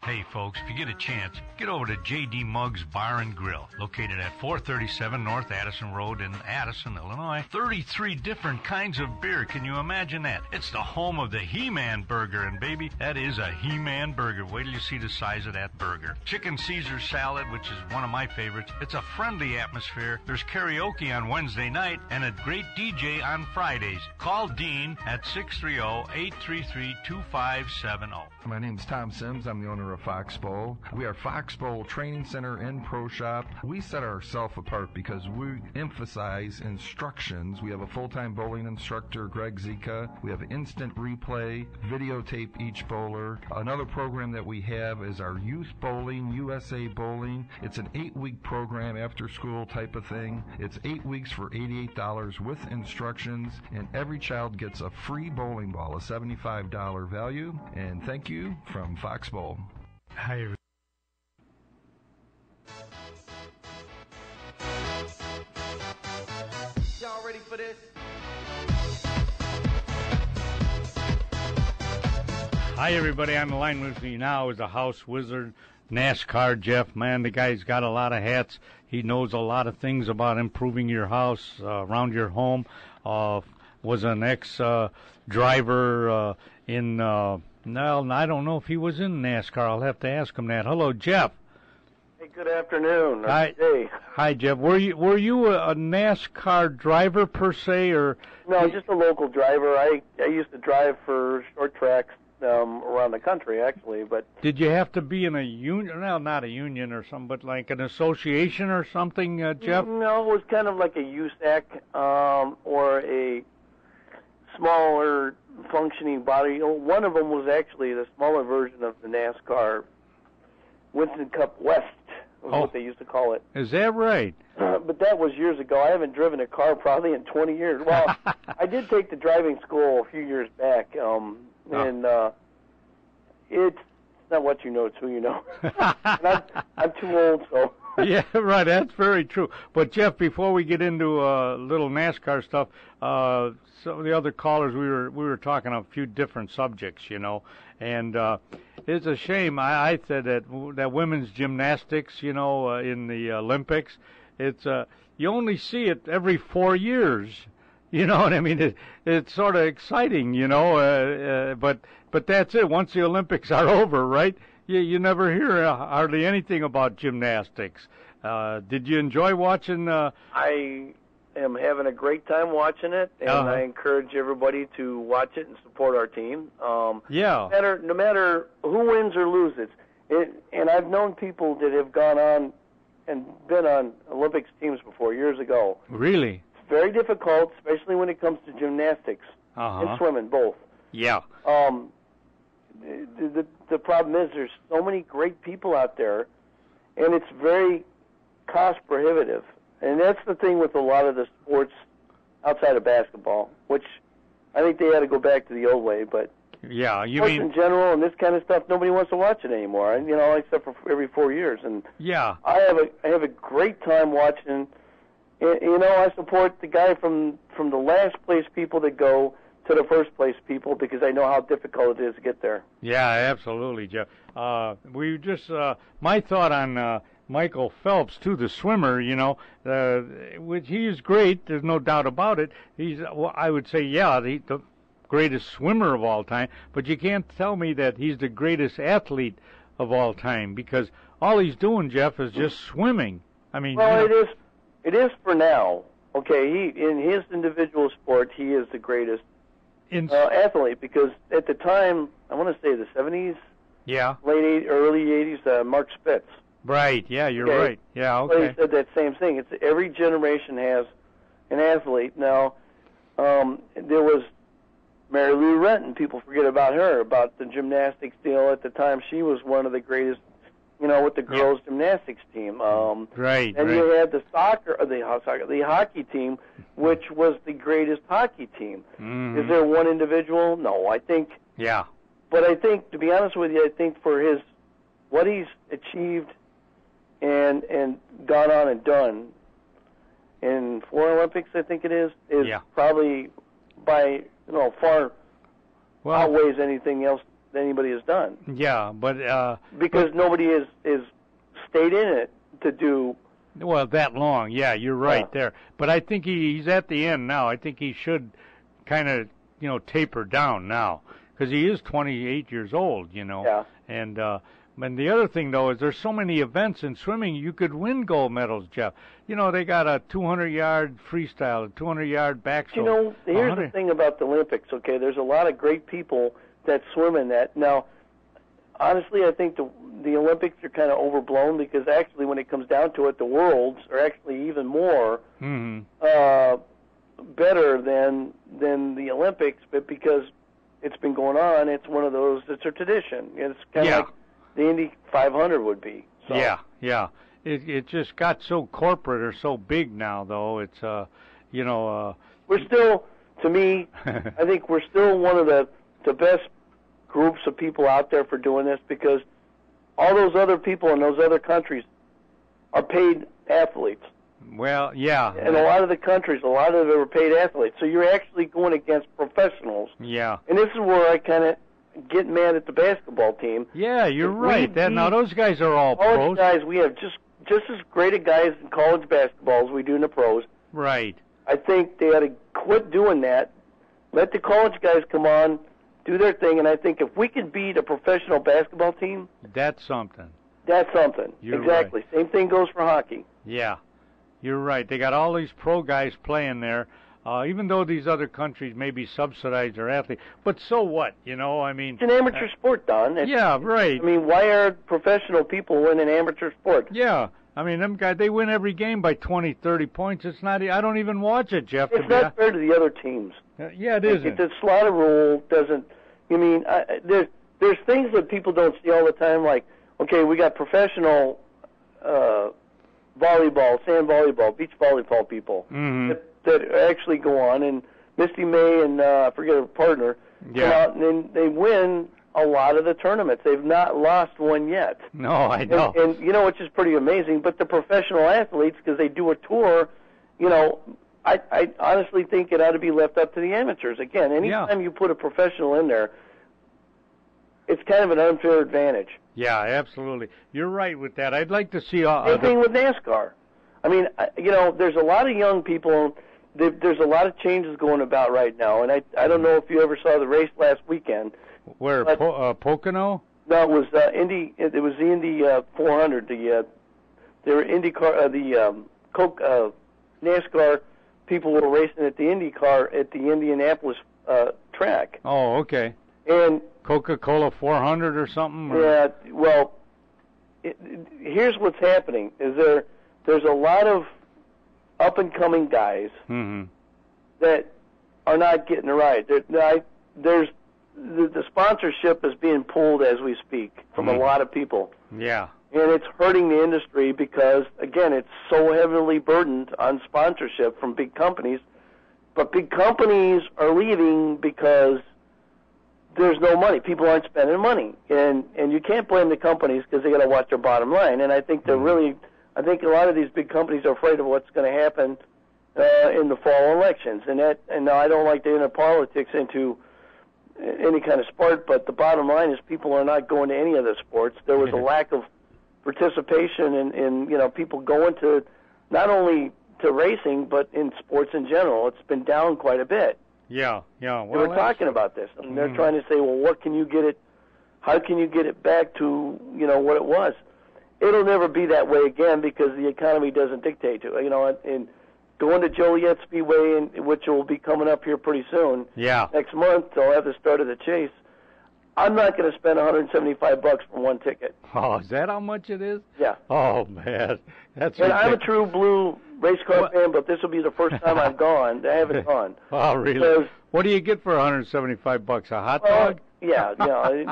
Hey folks, if you get a chance, get over to J.D. Muggs Bar and Grill, located at 437 North Addison Road in Addison, Illinois. 33 different kinds of beer. Can you imagine that? It's the home of the He-Man Burger, and baby, that is a He-Man Burger. Wait till you see the size of that burger. Chicken Caesar salad, which is one of my favorites. It's a friendly atmosphere. There's karaoke on Wednesday night and a great DJ on Fridays. Call Dean at 630-833-2570. My name's Tom Sims. I'm the owner of Foxbowl. We are Foxbowl Training Center and Pro Shop. We set ourselves apart because we emphasize instructions. We have a full-time bowling instructor, Greg Zika. We have instant replay, videotape each bowler. Another program that we have is our Youth Bowling, USA Bowling. It's an 8-week program, after school type of thing. It's 8 weeks for $88 with instructions, and every child gets a free bowling ball, a $75 value. And thank you from Foxbowl. Hi, y'all ready for this? Hi, everybody. On the line with me now is the house wizard, NASCAR Jeff. Man, the guy's got a lot of hats. He knows a lot of things about improving your house, around your home. Was an ex-driver in... No, I don't know if he was in NASCAR. I'll have to ask him that. Hello, Jeff. Hey, good afternoon. Hi. Hey. Hi, Jeff. Were you a NASCAR driver per se, or? No, just a local driver. I used to drive for short tracks around the country, actually. But did you have to be in a union? Well, not a union or something, but like an association or something, Jeff? No, it was kind of like a USAC or a smaller functioning body. One of them was actually the smaller version of the NASCAR Winston Cup West, was what they used to call it. Is that right? But that was years ago. I haven't driven a car probably in 20 years. Well, I did take the driving school a few years back, and it's not what you know, it's who you know. And I'm too old, so... Yeah, right. That's very true. But Jeff, before we get into little NASCAR stuff, some of the other callers we were talking a few different subjects, you know, and it's a shame. I said that women's gymnastics, you know, in the Olympics, it's you only see it every 4 years. You know what I mean? It's sort of exciting, you know, but that's it. Once the Olympics are over, right? You never hear hardly anything about gymnastics. Did you enjoy watching? I am having a great time watching it, and I encourage everybody to watch it and support our team. Yeah. No matter who wins or loses, and I've known people that have gone on and been on Olympics teams before years ago. Really? It's very difficult, especially when it comes to gymnastics and swimming, both. Yeah. The problem is there's so many great people out there, and it's very cost prohibitive. And that's the thing with a lot of the sports outside of basketball, which I think they had to go back to the old way. But sports in general and this kind of stuff, nobody wants to watch it anymore. You know, except for every 4 years. And I have a great time watching. You know, I support the guy from the last place people that go to the first place people, because I know how difficult it is to get there. Yeah, absolutely, Jeff. We just my thought on Michael Phelps too, the swimmer. You know, which he is great. There's no doubt about it. He's, I would say, the greatest swimmer of all time. But you can't tell me that he's the greatest athlete of all time, because all he's doing, Jeff, is just swimming. I mean, well, it is for now. Okay, in his individual sport, he is the greatest athlete, because at the time, I want to say the 70s, early 80s, Mark Spitz. Right, yeah, you're right. Yeah, okay. Well, he said that same thing. It's every generation has an athlete. Now, there was Mary Lou Retton. People forget about her, about the gymnastics deal. At the time, she was one of the greatest, you know, with the girls' gymnastics team. Right. And you had the the hockey team, which was the greatest hockey team. Mm-hmm. Is there one individual? No, I think. Yeah. But I think, to be honest with you, I think for what he's achieved and gone on and done in 4 Olympics, I think it is probably by far outweighs anything else anybody has done. Yeah, but because nobody is stayed in it to do. Well, that long. Yeah, you're right there. But I think he's at the end now. I think he should kind of, taper down now because he is 28 years old, Yeah. And the other thing, though, is there's so many events in swimming, you could win gold medals, Jeff. They got a 200-yard freestyle, a 200-yard backstroke. Here's the thing about the Olympics, okay? There's a lot of great people that swim in that. Now, honestly, I think the Olympics are kind of overblown because actually when it comes down to it, the Worlds are actually even more better than the Olympics, but because it's been going on, it's one of those, it's a tradition. It's kind of like the Indy 500 would be. So. Yeah. It just got so corporate or so big now, though. It's, We're still, to me, I think we're still one of the best groups of people out there for doing this because all those other people in those other countries are paid athletes. Well, yeah. And a lot of the countries, a lot of them are paid athletes. So you're actually going against professionals. Yeah. And this is where I kind of get mad at the basketball team. Yeah, you're right. Now those guys are all pros. Guys, we have just as great a guys in college basketball as we do in the pros. Right. I think they ought to quit doing that. Let the college guys come on, do their thing, and I think if we could beat a professional basketball team, that's something. That's something. You're exactly. Right. Same thing goes for hockey. Yeah, you're right. They got all these pro guys playing there, even though these other countries maybe subsidize their athletes. But so what? I mean, it's an amateur sport, Don. Yeah, right. I mean, why are professional people in an amateur sport? Yeah. I mean, them guys, they win every game by 20, 30 points. It's not. I don't even watch it, Jeff. It's not fair to the other teams. Yeah, it isn't. The slaughter rule doesn't. There's things that people don't see all the time. Like, okay, we got professional volleyball, sand volleyball, beach volleyball people that actually go on. And Misty May and I forget her partner come out and they win a lot of the tournaments. They've not lost one yet. No, I know. And which is pretty amazing. But the professional athletes, because they do a tour, I honestly think it ought to be left up to the amateurs. Again, anytime you put a professional in there, it's kind of an unfair advantage. Yeah, absolutely. You're right with that. I'd like to see... Same thing with NASCAR. I mean, there's a lot of young people... There's a lot of changes going about right now, and I don't know if you ever saw the race last weekend. Where, Pocono? No, it was Indy. It was the Indy 400. There were IndyCar, NASCAR people were racing at the IndyCar at the Indianapolis track. Oh, okay. And Coca-Cola 400 or something? Or? Yeah. Well, here's what's happening: is there's a lot of up and coming guys that are not getting a ride. There's the sponsorship is being pulled as we speak from a lot of people. Yeah. And it's hurting the industry because, again, it's so heavily burdened on sponsorship from big companies. But big companies are leaving because there's no money. People aren't spending money. And you can't blame the companies because they got to watch their bottom line. And I think I think a lot of these big companies are afraid of what's going to happen in the fall elections. And now I don't like to enter politics into any kind of sport, but the bottom line is people are not going to any of the sports. There was a lack of participation in people going to not only to racing but in sports in general. It's been down quite a bit. Yeah. Well, they were talking about this, and they're trying to say, well, what can you get it? How can you get it back to what it was? It'll never be that way again because the economy doesn't dictate to it. And going to Joliet Speedway, which will be coming up here pretty soon. Yeah. Next month, they'll have the start of the chase. I'm not going to spend $175 for one ticket. Oh, is that how much it is? Yeah. Oh, man. That's and I'm a true blue race car fan, but this will be the first time I've gone. I haven't gone. Oh, really? Because, what do you get for $175? A hot dog? Yeah,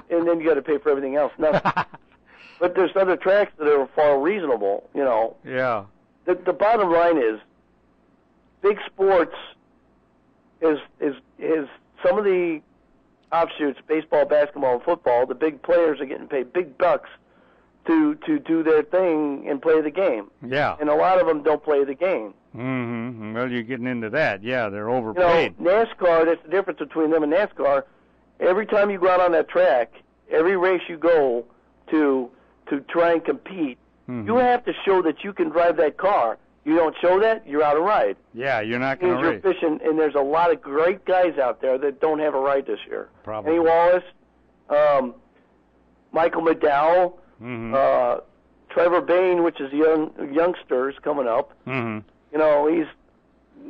and then you got to pay for everything else. But there's other tracks that are far reasonable, Yeah. The bottom line is, big sports is some of the offshoots, baseball, basketball, and football. The big players are getting paid big bucks to do their thing and play the game. Yeah. And a lot of them don't play the game. Mm-hmm. Well, you're getting into that. Yeah, they're overpaid. NASCAR, that's the difference between them and NASCAR. Every time you go out on that track, every race you go to try and compete, you have to show that you can drive that car. You don't show that, you're out of ride. Yeah, you're not going to race. You're fishing, and there's a lot of great guys out there that don't have a ride this year. Probably. Kenny Wallace, Michael McDowell, Trevor Bain, which is youngsters coming up. You know,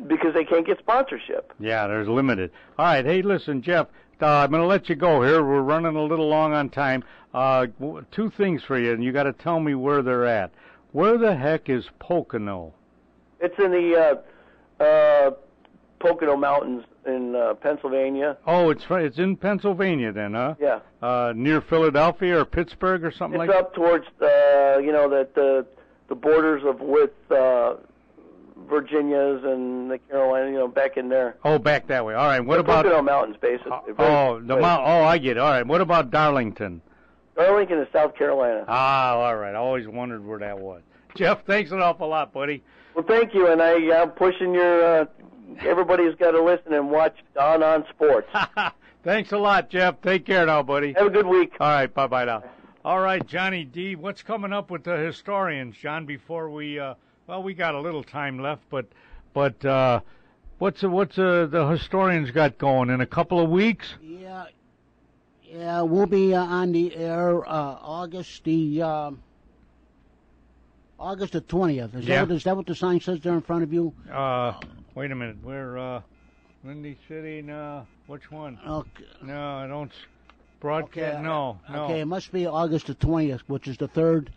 because they can't get sponsorship. Yeah, there's limited. All right, hey, listen, Jeff, I'm going to let you go here. We're running a little long on time. Two things for you, and you got to tell me where they're at. Where the heck is Pocono? It's in the Pocono Mountains in Pennsylvania. Oh, it's in Pennsylvania then, huh? Yeah. Near Philadelphia or Pittsburgh or something like that? that? It's up towards the borders with Virginia's and the Carolina, back in there. Oh, back that way. All right. What about Pocono Mountains, basically? I get it. All right. What about Darlington? Darlington is South Carolina. Ah, all right. I always wondered where that was. Jeff, thanks an awful lot, buddy. Well, thank you, and I'm pushing your. Everybody's got to listen and watch Don on Sports. Thanks a lot, Jeff. Take care now, buddy. Have a good week. All right, bye now. All right, Johnny D, what's coming up with the historians, John? Before we, we got a little time left, but what's the historians got going in a couple of weeks? Yeah, we'll be on the air August the 20th. Is that what the sign says there in front of you? Wait a minute. We're Windy City. No, which one? Okay. No, I don't. Broadcast. Okay, no. Okay, it must be August the 20th, which is the third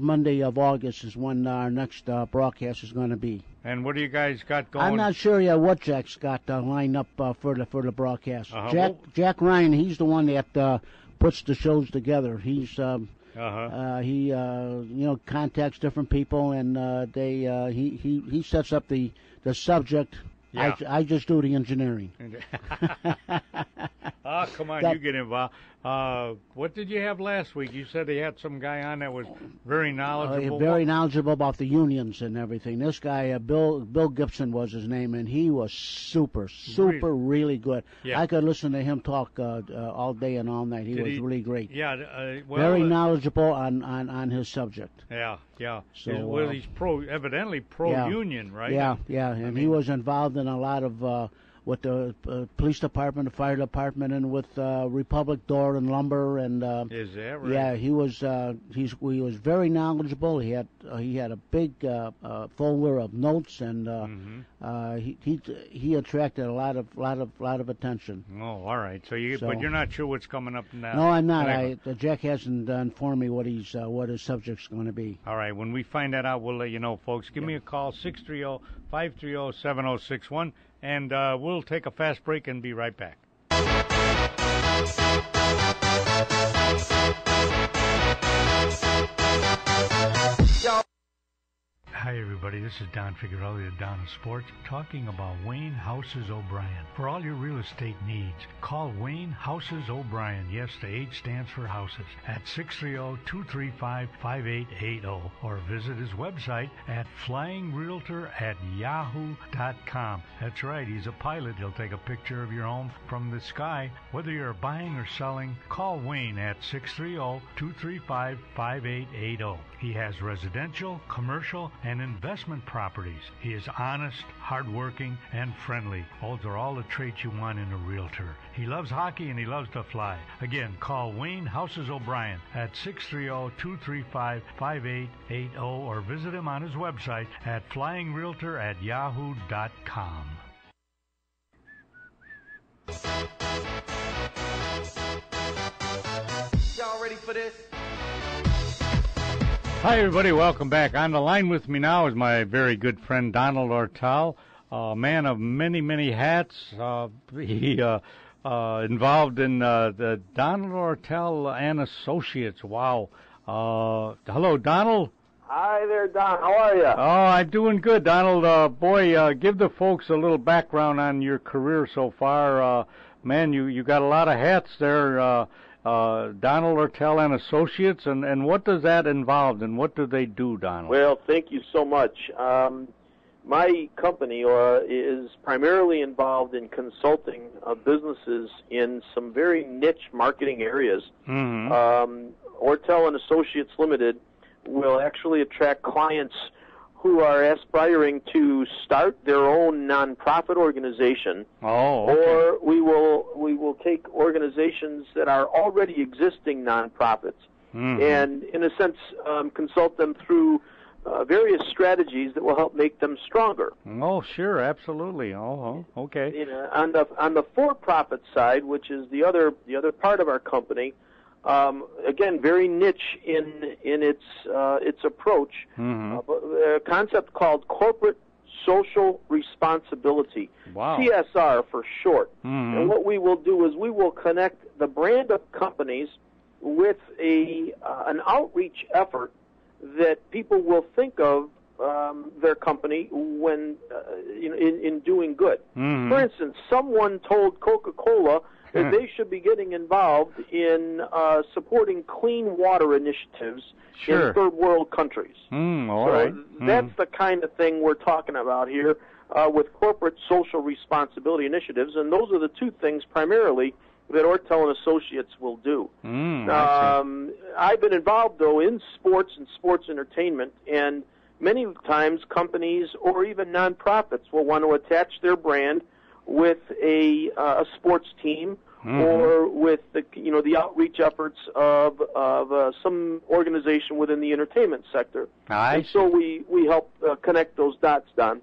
Monday of August is when our next broadcast is going to be. And what do you guys got going? I'm not sure yet what Jack's got lined up for the broadcast. Jack Ryan, he's the one that puts the shows together. He's he contacts different people and he sets up the subject. Yeah. I just do the engineering. Come on, you get involved. What did you have last week? You said they had some guy on that was very knowledgeable. Very knowledgeable about the unions and everything. This guy, Bill Gibson was his name, and he was super really good. Yeah. I could listen to him talk all day and all night. He was really great. Yeah, very knowledgeable on his subject. Yeah. So, he's evidently pro-union, right? Yeah, and he was involved in a lot of with the police department, the fire department, and with Republic Door and Lumber, and is that right? Yeah, he was very knowledgeable. He had a big folder of notes, and he attracted a lot of attention. Oh, all right. But you're not sure what's coming up now? No, I'm not. Jack hasn't informed me what his subject's going to be. All right. When we find that out, we'll let you know, folks. Give me a call, 630-530-7061. And we'll take a fast break and be right back. Hi, everybody. This is Don Figueroa of Don Sports talking about Wayne Houses O'Brien. For all your real estate needs, call Wayne Houses O'Brien. Yes, the H stands for houses. At 630-235-5880 or visit his website at flyingrealtor@yahoo.com. That's right. He's a pilot. He'll take a picture of your home from the sky. Whether you're buying or selling, call Wayne at 630-235-5880. He has residential, commercial, and investment properties. He is honest, hardworking, and friendly. Those are all the traits you want in a realtor. He loves hockey and he loves to fly. Again, call Wayne Houses O'Brien at 630-235-5880 or visit him on his website at flyingrealtor@yahoo.com. Y'all ready for this? Hi, everybody. Welcome back. On the line with me now is my very good friend Donald Ortal, a man of many, many hats. He involved in the Donald Ortal and Associates. Wow. Hello, Donald. Hi there, Don. How are you? Oh, I'm doing good, Donald. Give the folks a little background on your career so far. Man, you got a lot of hats there. Donald Ortal and Associates, and what does that involve, and what do they do, Donald? Well, thank you so much. my company is primarily involved in consulting businesses in some very niche marketing areas. Ortel and Associates Limited will actually attract clients who are aspiring to start their own nonprofit organization. Or we will take organizations that are already existing nonprofits and, in a sense, consult them through various strategies that will help make them stronger. Oh, sure, absolutely. Okay. You know, on the for-profit side, which is the other part of our company, again, very niche in its approach. A concept called corporate social responsibility, CSR for short. And what we will do is we will connect the brand of companies with an outreach effort that people will think of their company when in doing good. For instance, someone told Coca-Cola that they should be getting involved in supporting clean water initiatives in third world countries. That's the kind of thing we're talking about here with corporate social responsibility initiatives, and those are the two things primarily that Ortel and Associates will do. I've been involved, though, in sports and sports entertainment, and many times companies or even nonprofits will want to attach their brand with a sports team or with the outreach efforts of some organization within the entertainment sector. So we help connect those dots, Don.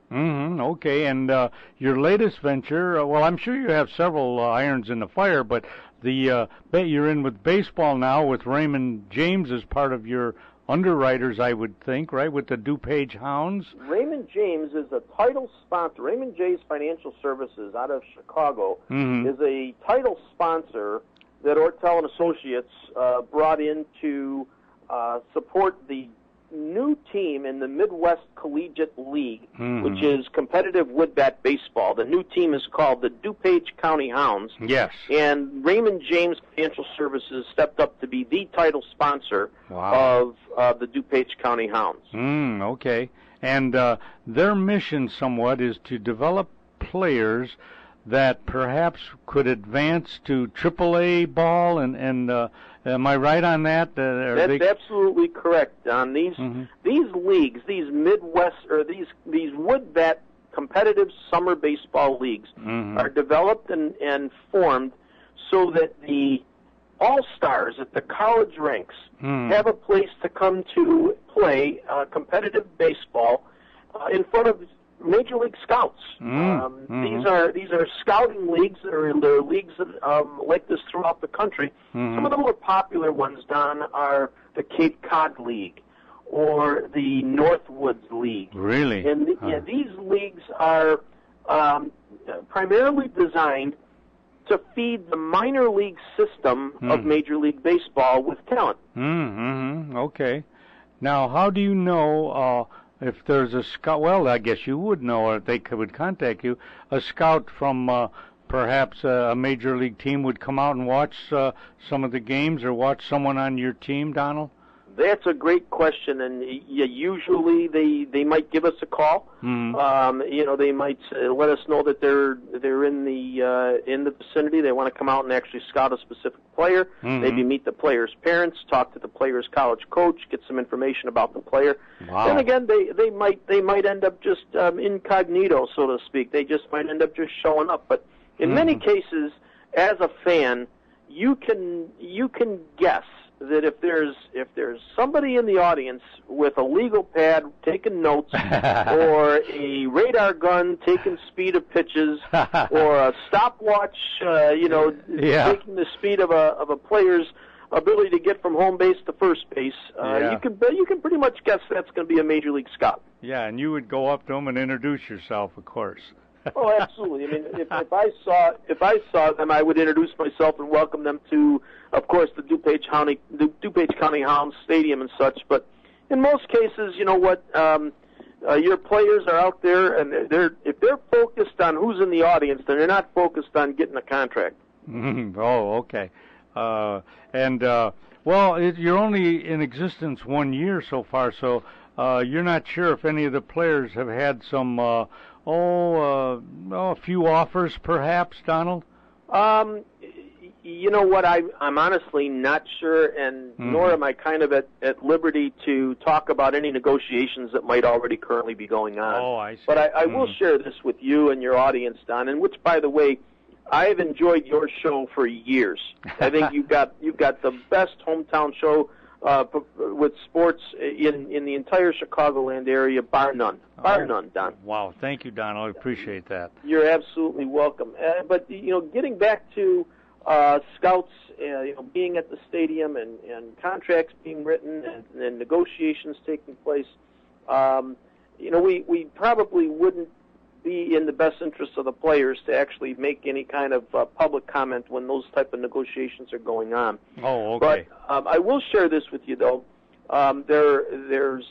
Okay, and your latest venture, well, I'm sure you have several irons in the fire, but you're in with baseball now with Raymond James as part of your underwriters, I would think, right, with the DuPage Hounds? Raymond James is a title sponsor. Raymond James Financial Services out of Chicago is a title sponsor that Ortel and Associates brought in to support the new team in the Midwest Collegiate League, which is competitive wood-bat baseball. The new team is called the DuPage County Hounds. Yes. And Raymond James Financial Services stepped up to be the title sponsor of the DuPage County Hounds. Okay. And their mission somewhat is to develop players that perhaps could advance to AAA ball, and am I right on that? That's absolutely correct, Don. These leagues, these Midwest or these wood bat competitive summer baseball leagues are developed and formed so that the all-stars at the college ranks have a place to come to play competitive baseball in front of Major League scouts. These are scouting leagues. There are leagues like this throughout the country. Some of the more popular ones, Don, are the Cape Cod League or the Northwoods League. Really? And these leagues are primarily designed to feed the minor league system of Major League Baseball with talent. Okay. Now, how do you know if there's a scout? Well, I guess you would know, or they would contact you. A scout from perhaps a major league team would come out and watch some of the games, or watch someone on your team, Donald? That's a great question, and usually they might give us a call. They might let us know that they're in the vicinity. They want to come out and actually scout a specific player. Maybe meet the player's parents, talk to the player's college coach, get some information about the player. And again, they might end up just incognito, so to speak. They just might end up just showing up. But in many cases, as a fan, you can guess that if there's somebody in the audience with a legal pad taking notes, or a radar gun taking speed of pitches, or a stopwatch, taking the speed of a player's ability to get from home base to first base, you can pretty much guess that's going to be a major league scout. Yeah, and you would go up to them and introduce yourself, of course. Oh, absolutely. I mean, if I saw them, I would introduce myself and welcome them to, of course, the DuPage County Hounds Stadium and such. But in most cases, you know what, your players are out there, and if they're focused on who's in the audience, then they're not focused on getting a contract. Oh, okay. You're only in existence 1 year so far, so you're not sure if any of the players have had some, a few offers, perhaps, Donald? You know what? I'm honestly not sure, and nor am I kind of at liberty to talk about any negotiations that might already currently be going on. Oh, I see. But I will share this with you and your audience, Don, and which, by the way, I've enjoyed your show for years. I think you've got the best hometown show with sports in the entire Chicagoland area, bar none. Bar none, Don. Wow, thank you, Don. I appreciate that. You're absolutely welcome. But getting back to scouts, being at the stadium and contracts being written and negotiations taking place, we probably wouldn't be in the best interest of the players to actually make any kind of public comment when those type of negotiations are going on. Oh, okay. But I will share this with you, though. There's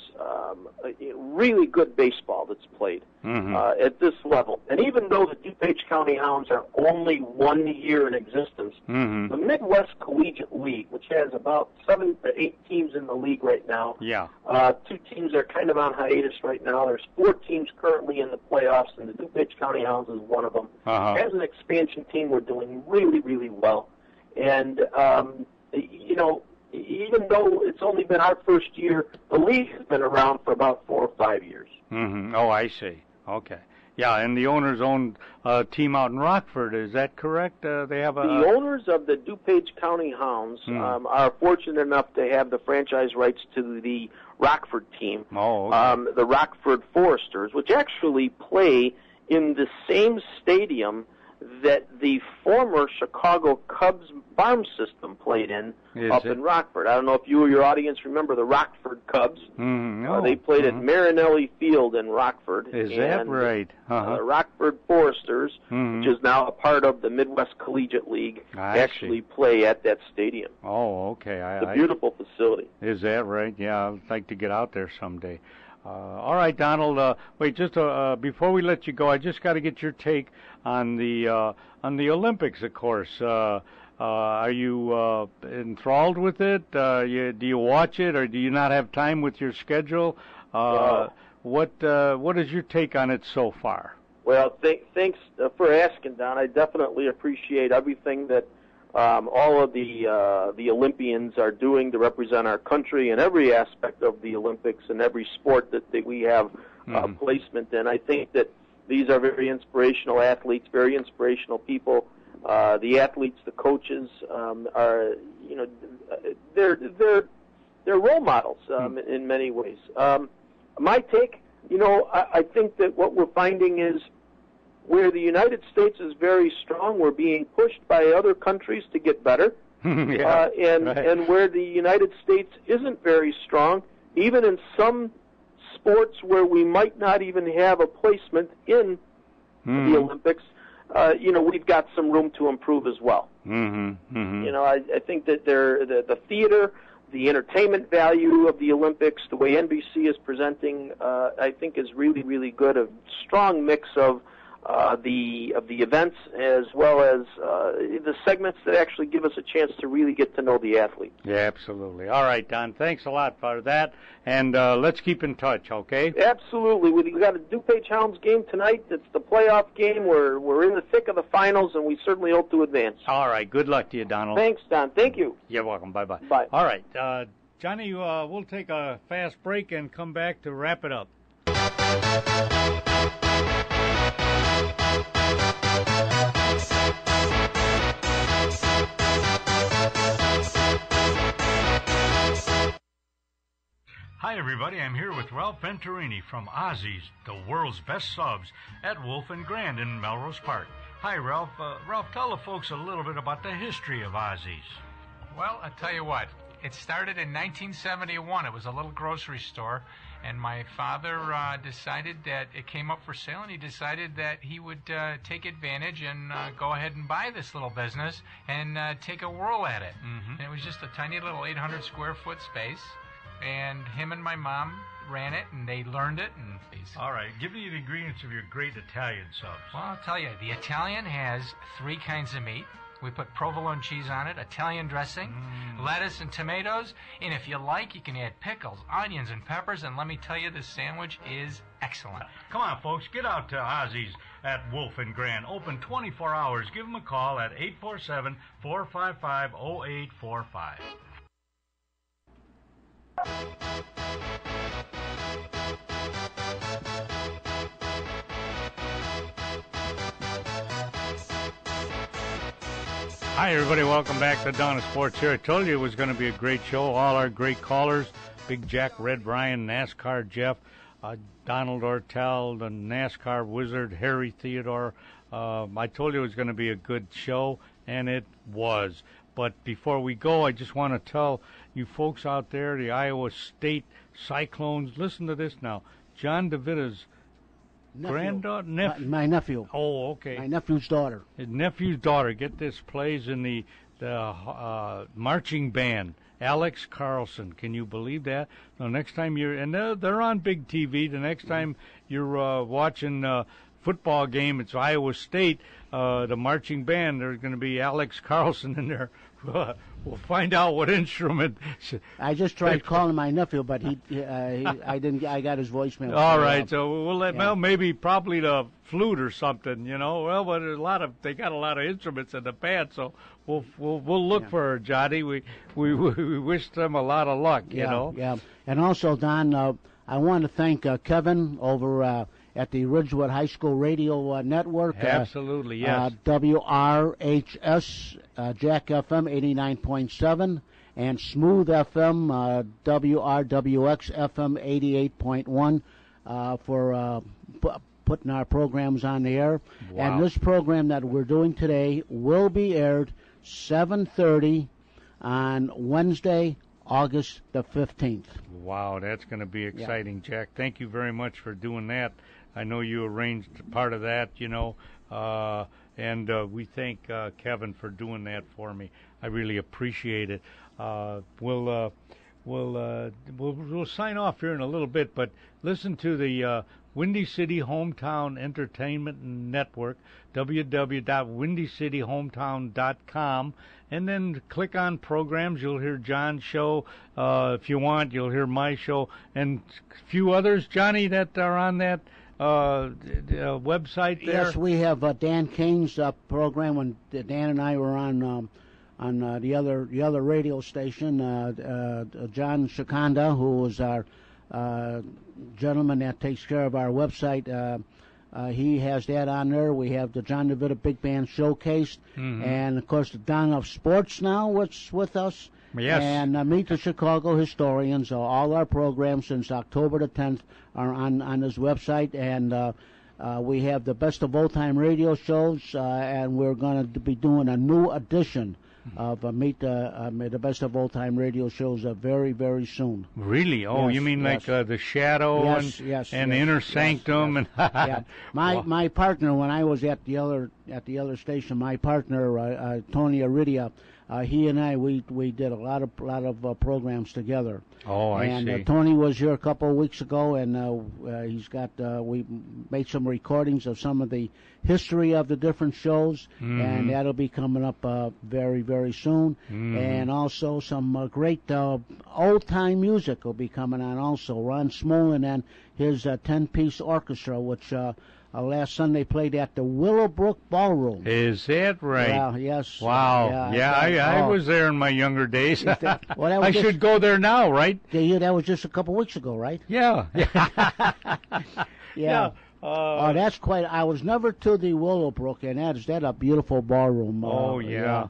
really good baseball that's played at this level. And even though the DuPage County Hounds are only 1 year in existence, the Midwest Collegiate League, which has about 7 to 8 teams in the league right now, 2 teams are kind of on hiatus right now. There's 4 teams currently in the playoffs, and the DuPage County Hounds is one of them. As an expansion team, we're doing really, really well. And, even though it's only been our first year, the league has been around for about 4 or 5 years. Oh, I see. Okay. Yeah, and the owners own a team out in Rockford. Is that correct? They have the owners of the DuPage County Hounds are fortunate enough to have the franchise rights to the Rockford team. Oh, okay. The Rockford Foresters, which actually play in the same stadium that the former Chicago Cubs farm system played in in Rockford. I don't know if you or your audience remember the Rockford Cubs. No. They played at Marinelli Field in Rockford. Is that right? The Rockford Foresters, which is now a part of the Midwest Collegiate League, actually play at that stadium. Oh, okay. It's a beautiful facility. Is that right? Yeah, I'd like to get out there someday. All right, Donald. Wait, just before we let you go, I just got to get your take on the Olympics. Of course, are you enthralled with it? Do you watch it, or do you not have time with your schedule? What is your take on it so far? Well, thanks for asking, Don. I definitely appreciate everything that all of the Olympians are doing to represent our country in every aspect of the Olympics and every sport that we have placement in. I think that these are very inspirational athletes, very inspirational people. The athletes, the coaches are, they're role models in many ways. My take, I think that what we're finding is where the United States is very strong, we're being pushed by other countries to get better. And where the United States isn't very strong, even in some sports where we might not even have a placement in the Olympics, we've got some room to improve as well. I think that the theater, the entertainment value of the Olympics, the way NBC is presenting, I think is really, really good. A strong mix of the events as well as the segments that actually give us a chance to really get to know the athlete. Yeah, absolutely. All right, Don, thanks a lot for that, and let's keep in touch, okay? Absolutely. We've got a DuPage Hounds game tonight. It's the playoff game. We're in the thick of the finals, and we certainly hope to advance. All right, good luck to you, Donald. Thanks, Don. Thank you. You're welcome. Bye-bye. Bye. All right, Johnny, we'll take a fast break and come back to wrap it up. Hi, everybody. I'm here with Ralph Venturini from Ozzy's, the world's best subs, at Wolf and Grand in Melrose Park. Hi, Ralph. Ralph, tell the folks a little bit about the history of Ozzy's. Well, I'll tell you what. It started in 1971. It was a little grocery store, and my father decided that it came up for sale, and he decided that he would take advantage and go ahead and buy this little business and take a whirl at it. And it was just a tiny little 800 square foot space. And him and my mom ran it, and they learned it. And all right, give me the ingredients of your great Italian subs. Well, I'll tell you, the Italian has 3 kinds of meat. We put provolone cheese on it, Italian dressing, lettuce and tomatoes, and if you like, you can add pickles, onions, and peppers, and let me tell you, this sandwich is excellent. Come on, folks, get out to Ozzy's at Wolf and Grand. Open 24 hours. Give them a call at 847-455-0845. Hi, everybody. Welcome back to Dawn of Sports here. I told you it was going to be a great show. All our great callers, Big Jack, Red Brian, NASCAR Jeff, Donald Ortel, the NASCAR Wizard, Harry Theodore. I told you it was going to be a good show, and it was. But before we go, I just want to tell you folks out there, the Iowa State Cyclones, listen to this now. John DeVita's granddaughter? My nephew. Oh, okay. My nephew's daughter. His nephew's daughter, get this, plays in the marching band. Alex Carlson, can you believe that? The next time they're on big TV. The next time you're watching football game, it's Iowa State. The marching band, there's going to be Alex Carlson in there. We'll find out what instrument. I just tried calling my nephew, but I didn't. I got his voicemail. All right, so we'll let. Well, maybe probably the flute or something, you know. Well, but they got a lot of instruments in the band, so we'll look for her, Johnny. We wish them a lot of luck, you know. Yeah, and also Don, I want to thank Kevin over at the Ridgewood High School Radio Network. Absolutely, yes. WRHS, Jack FM 89.7, and Smooth FM, WRWX FM 88.1 for putting our programs on the air. Wow. And this program that we're doing today will be aired 7:30 on Wednesday, August the 15th. Wow, that's going to be exciting, Jack. Thank you very much for doing that. I know you arranged part of that, you know, and we thank Kevin for doing that for me. I really appreciate it. We'll sign off here in a little bit, but listen to the Windy City Hometown Entertainment Network, www.windycityhometown.com, and then click on programs. You'll hear John's show. If you want, you'll hear my show and a few others, Johnny, that are on that website there. Yes, we have Dan Kane's program when Dan and I were on the other radio station. John Shikanda, who is our gentleman that takes care of our website, he has that on there. We have the John DeVita Big Band Showcase, and of course the Dawn of Sports now, what's with us. Yes. And Meet the Chicago Historians. All our programs since October the 10th are on this website, and we have the Best of Old Time Radio shows, and we're going to be doing a new edition of Meet the Best of Old Time Radio shows very, very soon. Really? Oh, yes, you mean like The Shadow and the Inner Sanctum? Yes. And my partner, when I was at the other station, my partner Tony Aridia, he and I we did a lot of programs together. Oh, I see. And Tony was here a couple of weeks ago, and he's got we made some recordings of some of the history of the different shows, and that'll be coming up very, very soon. And also some great old time music will be coming on. Also, Ron Smolin and his 10-piece orchestra, which last Sunday played at the Willowbrook Ballroom. Is that right? Yeah, yes. Wow. I was there in my younger days. I should go there now, right? That was just a couple weeks ago, right? Yeah. Yeah. That's quite. I was never to the Willowbrook, and that's a beautiful ballroom. Yeah.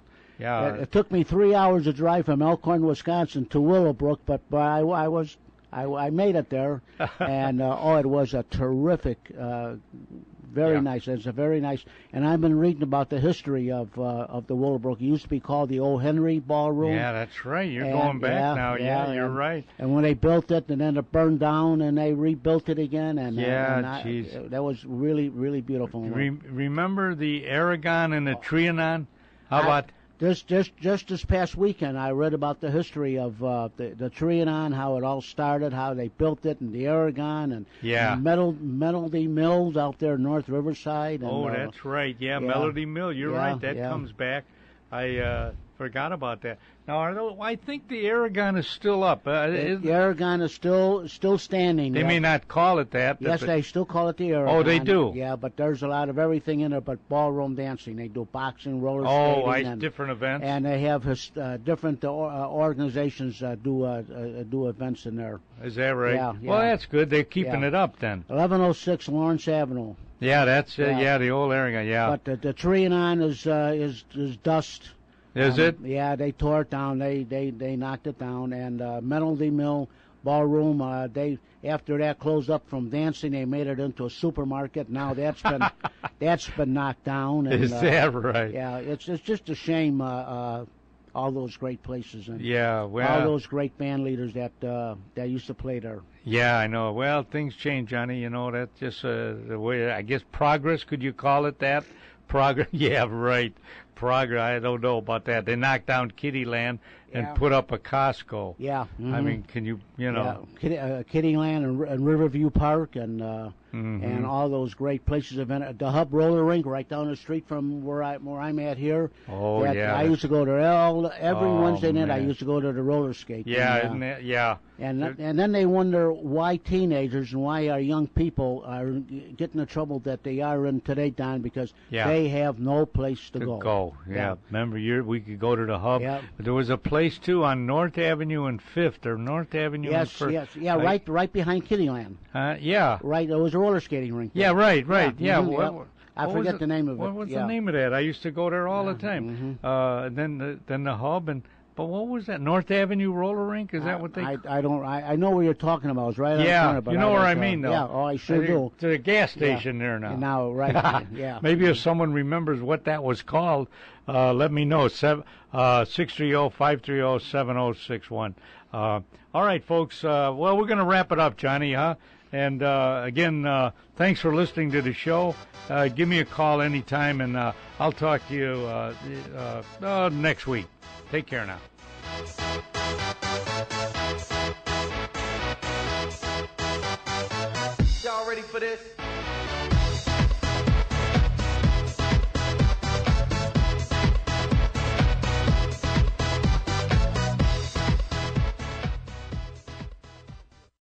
It took me 3 hours to drive from Elkhorn, Wisconsin, to Willowbrook, but I made it there, and it was a terrific, very nice. It's a very nice, and I've been reading about the history of the Willowbrook. It used to be called the O. Henry Ballroom. Yeah, that's right. You're going back now. Yeah, you're right. And when they built it, and then it burned down, and they rebuilt it again, and that was really, really beautiful. Remember the Aragon and the Trianon? How about? Just this past weekend, I read about the history of the Trianon, how it all started, how they built it, and the Aragon, and Melody Mills out there in North Riverside. And, that's right. Yeah, Melody Mill. You're right. That comes back. I forgot about that. Now, I think the Aragon is still up. The Aragon is still standing. They may not call it that. Yes, they still call it the Aragon. Oh, they do? Yeah, but there's a lot of everything in it but ballroom dancing. They do boxing, roller skating. Oh, different events? And they have different organizations do events in there. Is that right? Yeah. Well, that's good. They're keeping it up then. 1106 Lawrence Avenue. Yeah, that's the old Aragon, yeah. But the Trianon is dust. Is it? Yeah, they tore it down. They knocked it down. And Melody Mill Ballroom, after that closed up from dancing, they made it into a supermarket. Now that's been knocked down. And, is that right? Yeah, it's just a shame. All those great places and all those great band leaders that used to play there. Yeah, I know. Well, things change, Johnny. You know, that's just the way. I guess progress. Could you call it that? Progress. Yeah, right. Progress. I don't know about that. They knocked down Kittyland and put up a Costco. Yeah. Mm-hmm. I mean, can you know? Yeah. Kittyland and Riverview Park and all those great places. The Hub Roller Rink right down the street from where I'm at here. Oh, yeah. I used to go there every Wednesday night. I used to go to the roller skate. Yeah, isn't it? Yeah. And then they wonder why teenagers and why our young people are getting the trouble that they are in today, Don, because they have no place to go. Yeah. Remember, we could go to the Hub. Yeah. But there was a place too on North Avenue and 5th, or North Avenue and 1st. Yes. Yeah, right behind Kittyland. Yeah. Right. There was a roller skating rink. Yeah. Right. Yeah. Mm-hmm. I forget the name of it. What was the name of that? I used to go there all the time. Mm-hmm. Then the Hub and. But what was that? North Avenue roller rink? Is that what they? I don't. I know what you're talking about. It's right on the corner. But you know where I mean, though. Yeah. Oh, I sure do. There's a gas station there now. Now, right. Yeah. Maybe if someone remembers what that was called, let me know. 630-530-7061. All right, folks. Well, we're going to wrap it up, Johnny, huh? And again, thanks for listening to the show. Give me a call anytime, and I'll talk to you next week. Take care now. Y'all ready for this?